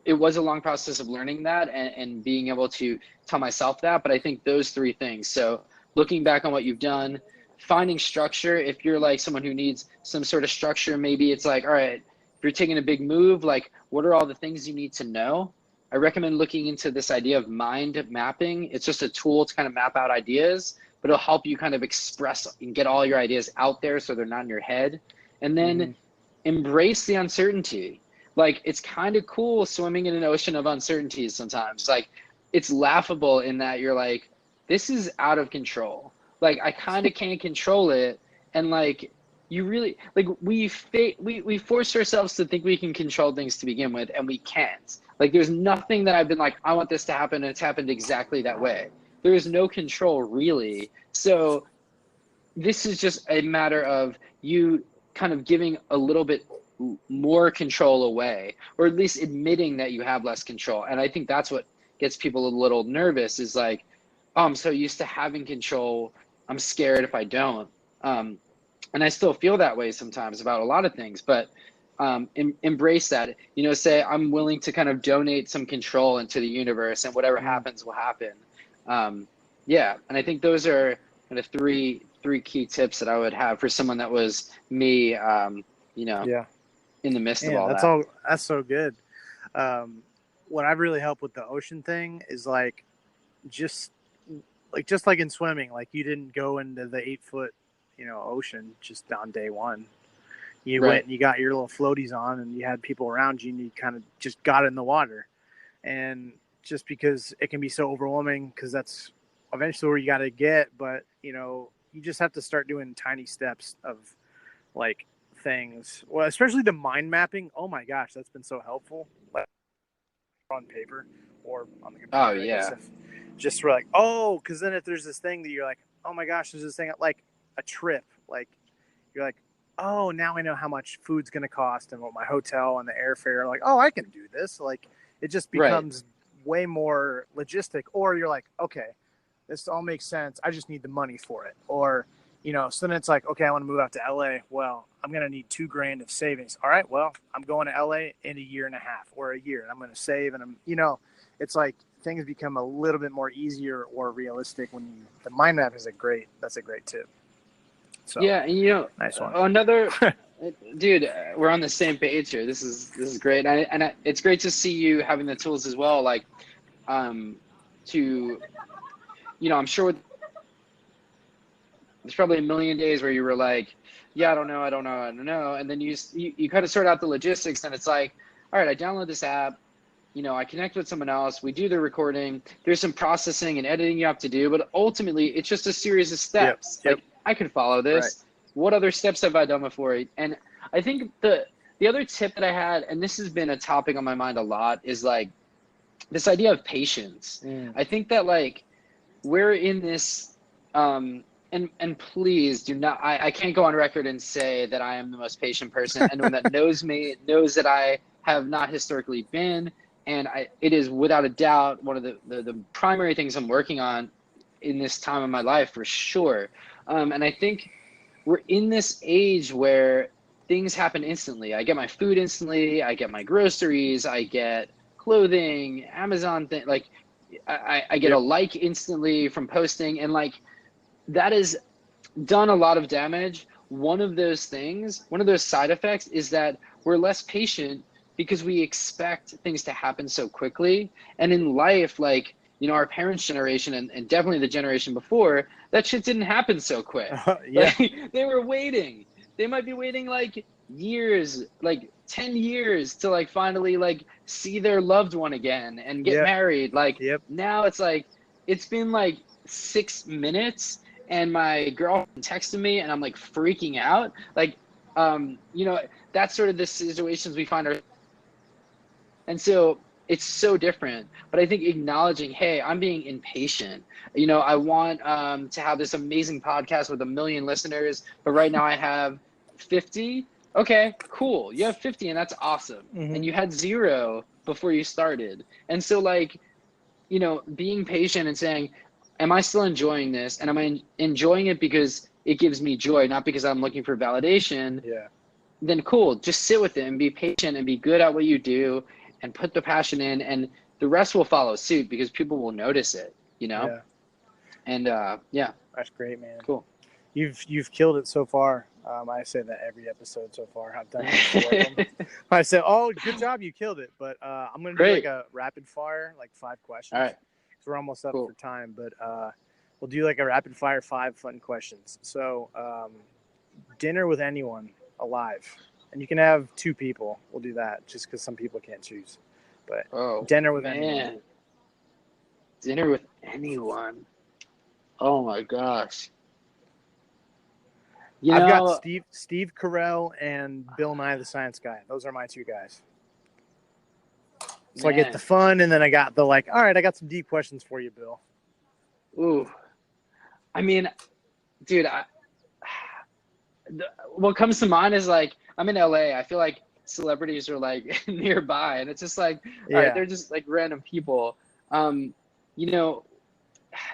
It was a long process of learning that, and being able to tell myself that. But I think those three things. So looking back on what you've done, finding structure. If you're like someone who needs some sort of structure, maybe it's like, all right, if you're taking a big move, like what are all the things you need to know? I recommend looking into this idea of mind mapping. It's just a tool to kind of map out ideas, but it'll help you kind of express and get all your ideas out there so they're not in your head. And then
Mm-hmm.
embrace the uncertainty. Like, it's kind of cool swimming in an ocean of uncertainties sometimes. Like, it's laughable in that you're like, this is out of control. Like, I kind of can't control it. And like, you really, like, we force ourselves to think we can control things to begin with, and we can't. Like, there's nothing that I've been like, I want this to happen, and it's happened exactly that way. There is no control, really. So this is just a matter of you kind of giving a little bit more control away, or at least admitting that you have less control. And I think that's what gets people a little nervous, is like, oh, I'm so used to having control, I'm scared if I don't. And I still feel that way sometimes about a lot of things, but embrace that. Say, I'm willing to kind of donate some control into the universe, and whatever happens will happen. Yeah, and I think those are kind of three key tips that I would have for someone that was me,
Yeah.
in the midst of
Yeah,
all
that's
that.
all. That's so good. What I really help with the ocean thing is like, just just like in swimming, like you didn't go into the 8 foot, ocean just on day one. You went
Right.
and you got your little floaties on, and you had people around you, and you kind of just got in the water. And just because it can be so overwhelming, because that's eventually where you got to get, but you just have to start doing tiny steps of like things. Well, especially the mind mapping. Oh my gosh, that's been so helpful. Like on paper or on the
Oh
computer, I guess.
yeah.
If just for like, oh, because then if there's this thing that you're like, oh my gosh, there's this thing like a trip, like you're like, oh, now I know how much food's gonna cost and what my hotel and the airfare. Like, oh, I can do this. Like, it just
Right.
becomes way more logistic. Or you're like, okay, this all makes sense. I just need the money for it. Or so then it's like, okay, I want to move out to LA. Well, I'm going to need $2,000 of savings. All right, well, I'm going to LA in a year and a half or a year, and I'm going to save. And it's like things become a little bit more easier or realistic when the mind map is that's a great tip. So
Yeah, and
nice one.
another dude, we're on the same page here. This is great, it's great to see you having the tools as well. Like, to I'm sure there's probably a million days where you were like, yeah, I don't know, and then you kind of sort out the logistics, and it's like, all right, I download this app, I connect with someone else, we do the recording, there's some processing and editing you have to do, but ultimately it's just a series of steps.
Yep.
Like, I could follow this.
Right.
What other steps have I done before? And I think the other tip that I had, and this has been a topic on my mind a lot, is like this idea of patience. I think that like we're in this, and please do not, I can't go on record and say that I am the most patient person. Anyone that knows me knows that I have not historically been. And it is without a doubt one of the primary things I'm working on in this time of my life, for sure. And I think we're in this age where things happen instantly. I get my food instantly. I get my groceries. I get clothing, Amazon thing. Like I get a like instantly from posting, and like that has done a lot of damage. One of those things, one of those side effects, is that we're less patient because we expect things to happen so quickly. And in life, like, our parents' generation and definitely the generation before, that shit didn't happen so quick.
Yeah.
Like, they were waiting. They might be waiting like years, like 10 years to like finally like see their loved one again and get married. Like now it's like, it's been like 6 minutes and my girlfriend texted me and I'm like freaking out. Like, that's sort of the situations we find ourselves. And so it's so different, but I think acknowledging, hey, I'm being impatient. I want to have this amazing podcast with 1 million listeners, but right now I have 50. Okay, cool. You have 50 and that's awesome. And you had 0 before you started. And so like, being patient and saying, am I still enjoying this? And am I enjoying it because it gives me joy, not because I'm looking for validation?
Yeah.
Then cool, just sit with it and be patient and be good at what you do and put the passion in, and the rest will follow suit because people will notice it,
Yeah.
And
That's great, man.
Cool.
You've killed it so far. I say that every episode so far. I've done 4 of them. I say, oh, good job, you killed it. But I'm gonna do like a rapid fire, like 5 questions.
All right.
So we're almost up for time, but we'll do like a rapid fire 5 fun questions. So dinner with anyone alive, and you can have 2 people. We'll do that just because some people can't choose. But dinner with anyone.
Dinner with anyone. Oh my gosh.
I've got Steve Carell and Bill Nye the Science Guy. Those are my 2 guys. So I get the fun, and then I got the like, all right, I got some deep questions for you, Bill.
Ooh. I mean, dude, what comes to mind is like, I'm in LA. I feel like celebrities are like nearby, and it's just like, all right, they're just like random people.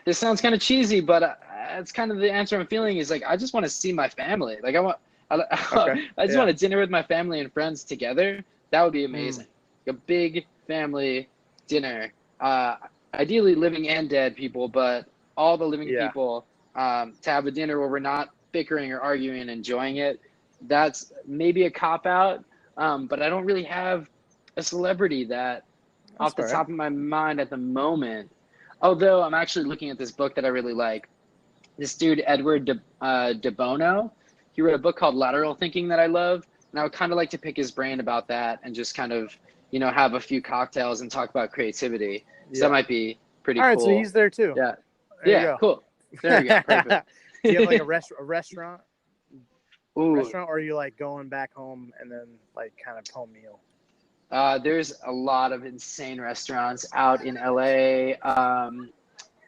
This sounds kind of cheesy, but it's kind of the answer I'm feeling is like, I just want to see my family. Like I just want to dinner with my family and friends together. That would be amazing. A big family dinner. Ideally living and dead people, but all the living people, to have a dinner where we're not bickering or arguing and enjoying it. That's maybe a cop out. But I don't really have a celebrity that off the top of my mind at the moment. Although I'm actually looking at this book that I really like. This dude, Edward de Bono, he wrote a book called Lateral Thinking that I love. And I would kind of like to pick his brain about that and just kind of, have a few cocktails and talk about creativity. So that might be pretty cool.
All right, so he's there too.
Yeah. Yeah, cool. There we go. Perfect.
Do you have like a restaurant?
Ooh.
Restaurant, or are you like going back home and then like kind of home meal?
There's a lot of insane restaurants out in LA.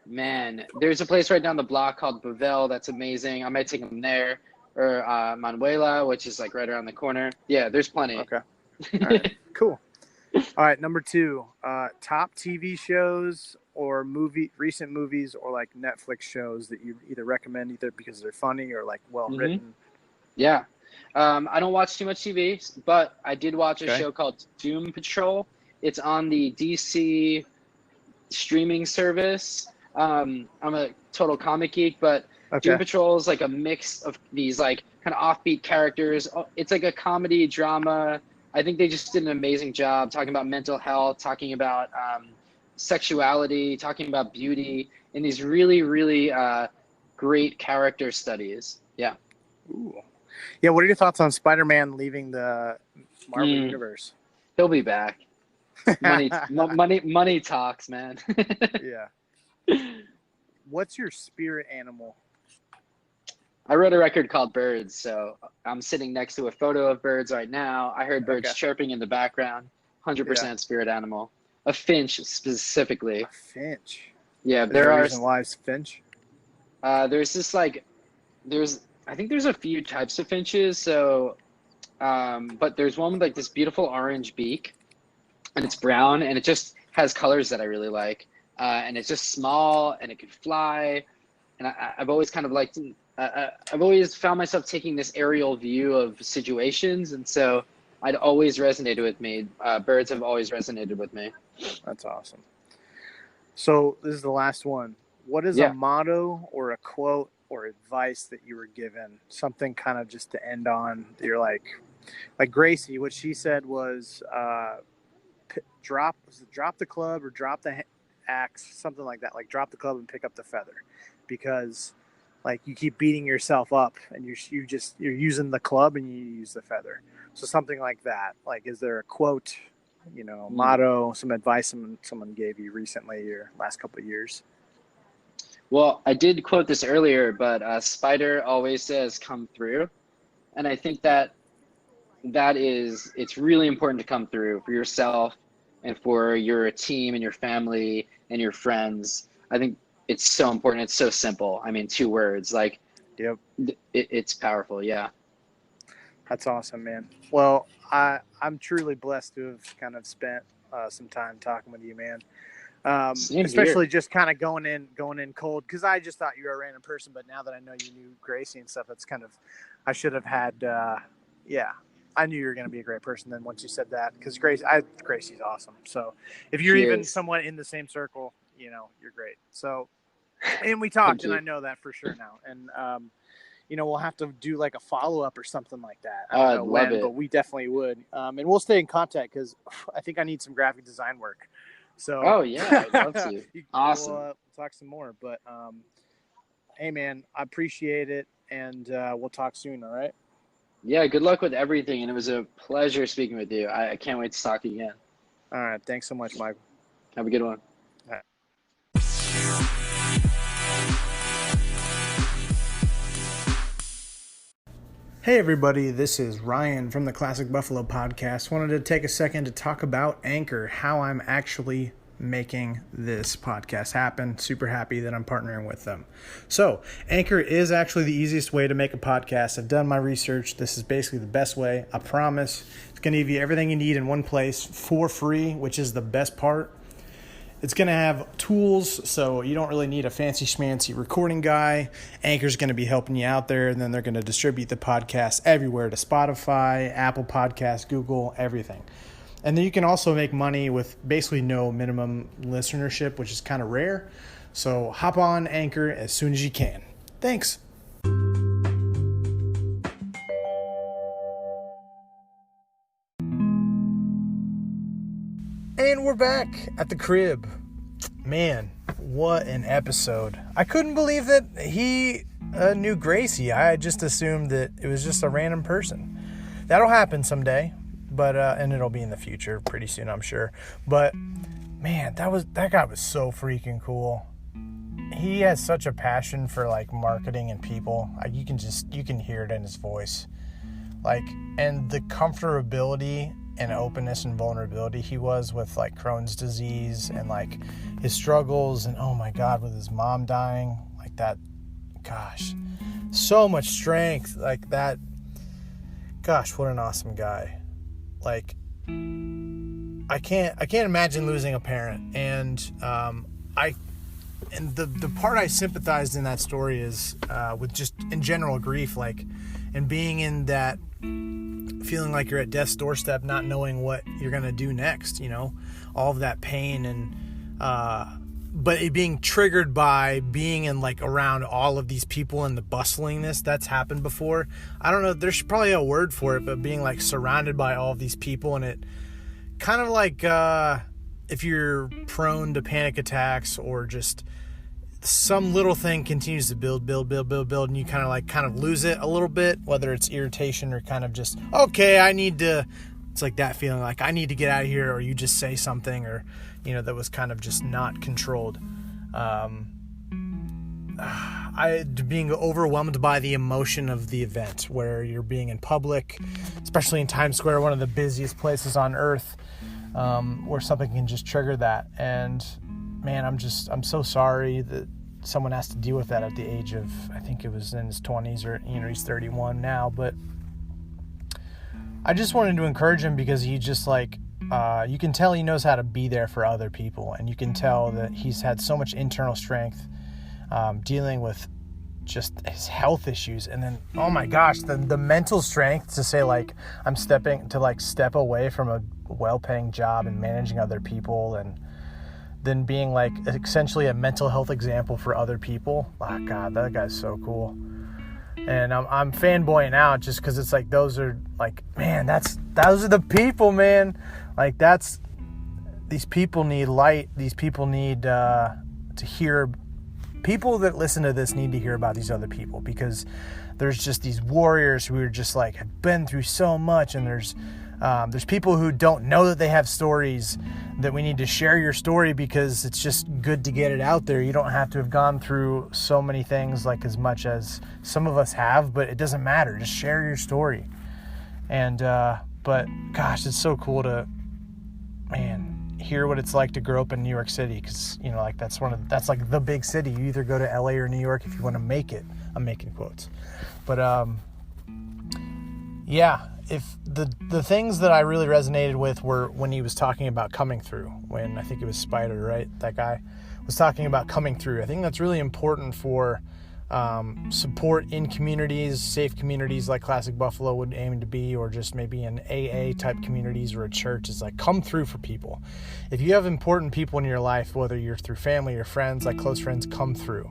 Man, there's a place right down the block called Bavel that's amazing. I might take them there, or Manuela, which is like right around the corner. Yeah, there's plenty.
Okay. All right. Cool. All right, number 2, top TV shows or recent movies or like Netflix shows that you either recommend either because they're funny or like well written.
Yeah. I don't watch too much TV, but I did watch a show called Doom Patrol. It's on the DC streaming service. I'm a total comic geek, but Doom Patrol is like a mix of these like kind of offbeat characters. It's like a comedy drama. I think they just did an amazing job talking about mental health, talking about sexuality, talking about beauty in these really, really great character studies. Yeah.
Ooh. Yeah, what are your thoughts on Spider-Man leaving the Marvel Universe?
He'll be back. Money talks, man.
Yeah. What's your spirit animal?
I wrote a record called Birds, so I'm sitting next to a photo of birds right now. I heard birds
Okay.
chirping in the background. 100% spirit animal. A finch specifically.
A finch.
Yeah,
Is
there
there a
are.
reason why it's finch?
There's this like, I think there's a few types of finches. So, but there's one with like this beautiful orange beak, and it's brown, and it just has colors that I really like. And it's just small, and it can fly. And I've always kind of liked. I've always found myself taking this aerial view of situations, and so I'd always resonated with me. Birds have always resonated with me.
That's awesome. So this is the last one. What is a motto or a quote or advice that you were given? Something kind of just to end on. You're like Gracie. What she said was, drop the club or drop the axe, something like that. Like drop the club and pick up the feather, because like you keep beating yourself up and you're using the club and you use the feather. So something like that. Like, is there a quote, motto, some advice someone gave you recently or last couple of years?
Well, I did quote this earlier, but Spider always says, "Come through," and I think it's really important to come through for yourself and for your team and your family and your friends. I think it's so important. It's so simple. I mean, 2 words, like,
yep,
it's powerful. Yeah.
That's awesome, man. Well, I'm truly blessed to have kind of spent some time talking with you, man. Especially just kind of going in cold, because I just thought you were a random person, but now that I know you knew Gracie and stuff, that's kind of, I should have had, I knew you were going to be a great person then once you said that, because Gracie's awesome. So if you're even somewhat in the same circle, you're great. So, and we talked, and I know that for sure now. And, we'll have to do like a follow-up or something like that. I don't know when, but we definitely would. And we'll stay in contact, because I think I need some graphic design work. So,
oh yeah, I'd love to. Awesome.
We'll talk some more, but hey man, I appreciate it, and we'll talk soon. All right.
Yeah. Good luck with everything, and it was a pleasure speaking with you. I can't wait to talk again.
All right. Thanks so much, Michael.
Have a good one.
All right. Hey everybody, this is Ryan from the Classic Buffalo Podcast. Wanted to take a second to talk about Anchor, how I'm actually making this podcast happen. Super happy that I'm partnering with them. So, Anchor is actually the easiest way to make a podcast. I've done my research. This is basically the best way. I promise. It's going to give you everything you need in one place for free, which is the best part. It's going to have tools, so you don't really need a fancy schmancy recording guy. Anchor's going to be helping you out there, and then they're going to distribute the podcast everywhere to Spotify, Apple Podcasts, Google, everything. And then you can also make money with basically no minimum listenership, which is kind of rare. So hop on Anchor as soon as you can. Thanks. And we're back at the crib. Man, what an episode. I couldn't believe that he knew Gracie. I just assumed that it was just a random person. That'll happen someday, but and it'll be in the future pretty soon, I'm sure. But man, that guy was so freaking cool. He has such a passion for like marketing and people. Like you can hear it in his voice. Like, and the comfortability and openness and vulnerability he was with like Crohn's disease and like his struggles, and oh my God, with his mom dying, like that, gosh, so much strength, like that. Gosh, what an awesome guy. Like I can't imagine losing a parent. And the part I sympathized in that story is with just in general grief, like, and being in that feeling like you're at death's doorstep, not knowing what you're going to do next, all of that pain, and but it being triggered by being in like around all of these people and the bustlingness that's happened before. I don't know, there's probably a word for it, but being like surrounded by all of these people, and it kind of like if you're prone to panic attacks or just some little thing continues to build, and you kind of lose it a little bit, whether it's irritation or kind of just, okay, I need to It's like that feeling like I need to get out of here, or you just say something, or, that was kind of just not controlled. Being overwhelmed by the emotion of the event, where you're being in public, especially in Times Square, one of the busiest places on earth, where something can just trigger that. And man, I'm so sorry that someone has to deal with that at the age of, I think it was in his 20s, or, he's 31 now. But I just wanted to encourage him, because he just you can tell he knows how to be there for other people. And you can tell that he's had so much internal strength, dealing with just his health issues. And then, oh my gosh, the mental strength to say, I'm step away from a well-paying job and managing other people, and then being essentially a mental health example for other people. Oh God, that guy's so cool. And I'm fanboying out just because it's those are man, those are the people, man. These people need light. These people need to hear. People that listen to this need to hear about these other people, because there's just these warriors who are just have been through so much, and there's people who don't know that they have stories, that we need to share your story, because it's just good to get it out there. You don't have to have gone through so many things as much as some of us have, but it doesn't matter. Just share your story. And but gosh, it's so cool to, man, hear what it's like to grow up in New York City, because that's the big city. You either go to LA or New York if you want to make it. I'm making quotes, but yeah. If the things that I really resonated with were when he was talking about coming through, when I think it was Spider, right? That guy was talking about coming through. I think that's really important for support in communities, safe communities like Classic Buffalo would aim to be, or just maybe in AA type communities or a church, is come through for people. If you have important people in your life, whether you're through family or friends, close friends, come through.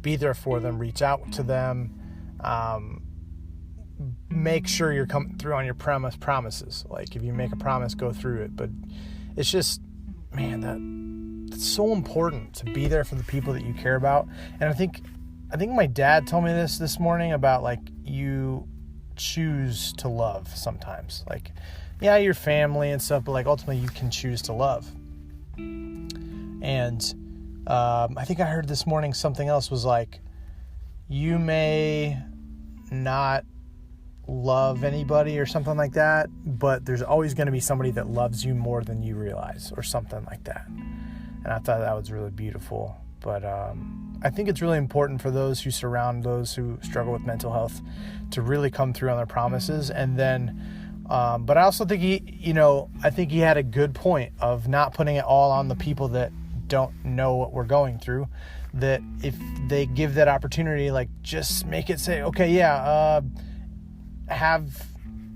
Be there for them, reach out to them, make sure you're coming through on your promises. If you make a promise, go through it. But it's just, man, that's so important, to be there for the people that you care about. And I think my dad told me this morning about you choose to love sometimes. Yeah, your family and stuff, but ultimately you can choose to love. And I think I heard this morning something else was you may not love anybody or something like that, but there's always going to be somebody that loves you more than you realize, or something like that. And I thought that was really beautiful. But I think it's really important for those who surround those who struggle with mental health to really come through on their promises. And then but I also think I think he had a good point of not putting it all on the people that don't know what we're going through, that if they give that opportunity, just make it say, okay, yeah,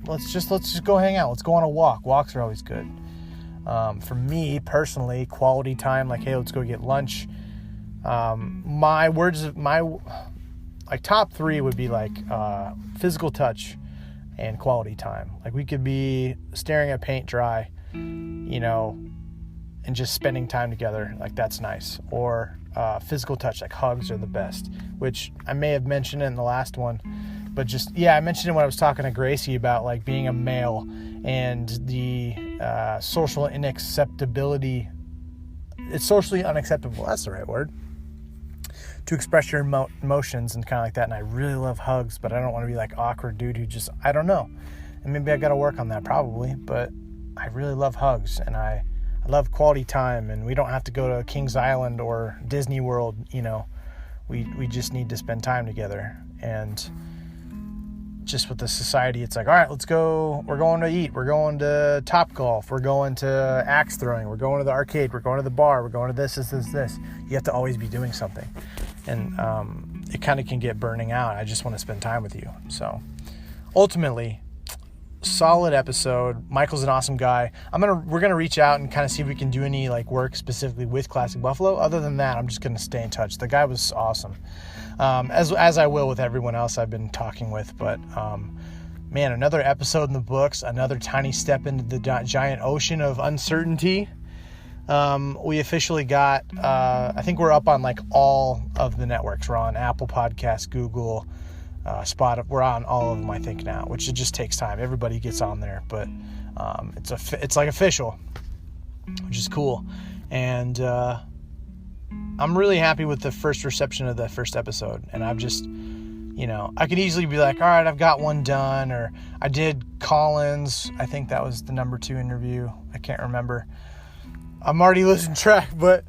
let's just go hang out. Let's go on a walk. Walks are always good. For me personally, quality time, hey, let's go get lunch. My top three would be physical touch and quality time. We could be staring at paint dry, and just spending time together. That's nice. Or physical touch, hugs are the best, which I may have mentioned in the last one. But I mentioned it when I was talking to Gracie about being a male and the social inacceptability. It's socially unacceptable. That's the right word. To express your emotions and kind of that. And I really love hugs, but I don't want to be awkward dude who just, I don't know. And maybe I got to work on that probably, but I really love hugs, and I love quality time, and we don't have to go to Kings Island or Disney World. We just need to spend time together. And just with the society, it's all right, let's go. We're going to eat. We're going to Topgolf. We're going to axe throwing. We're going to the arcade. We're going to the bar. We're going to this. You have to always be doing something. And it kind of can get burning out. I just want to spend time with you. So ultimately, solid episode. Michael's an awesome guy. We're gonna reach out and kind of see if we can do any work specifically with Classic Buffalo. Other than that, I'm just gonna stay in touch. The guy was awesome. As I will with everyone else I've been talking with. But man, another episode in the books, another tiny step into the giant ocean of uncertainty. We officially got, I think we're up on all of the networks. We're on Apple Podcasts, Google, Spotify. We're on all of them, I think, now, which it just takes time. Everybody gets on there, but It's like official, which is cool. And I'm really happy with the first reception of the first episode. And I've just, I could easily be like, all right, I've got one done. Or I did Collins. I think that was the number 2 interview. I can't remember. I'm already losing track, but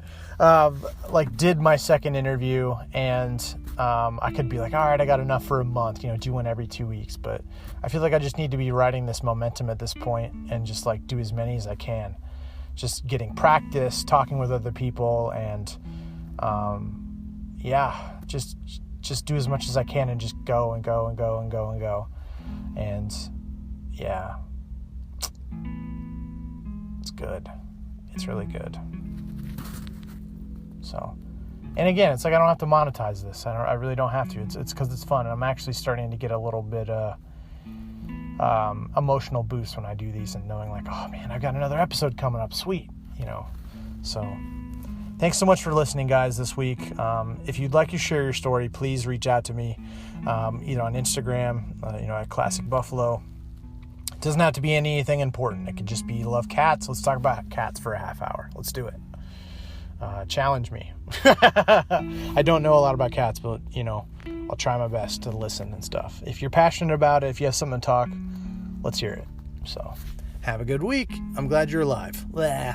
did my second interview, and I could be like, all right, I got enough for a month, do one every 2 weeks. But I feel like I just need to be riding this momentum at this point and just like do as many as I can. Just getting practice, talking with other people, and just do as much as I can and just go and go and go and go and go. And yeah, it's good. It's really good. So, and again, it's like I don't have to monetize this. I really don't have to. It's because it's fun, and I'm actually starting to get a little bit emotional boost when I do these, and knowing like, oh man, I've got another episode coming up. Sweet, So, thanks so much for listening, guys, this week. If you'd like to share your story, please reach out to me, either on Instagram, at Classic Buffalo. It doesn't have to be anything important. It could just be love cats. Let's talk about cats for a half hour. Let's do it. Challenge me. I don't know a lot about cats, but, I'll try my best to listen and stuff. If you're passionate about it, if you have something to talk, let's hear it. So, have a good week. I'm glad you're alive. Blah.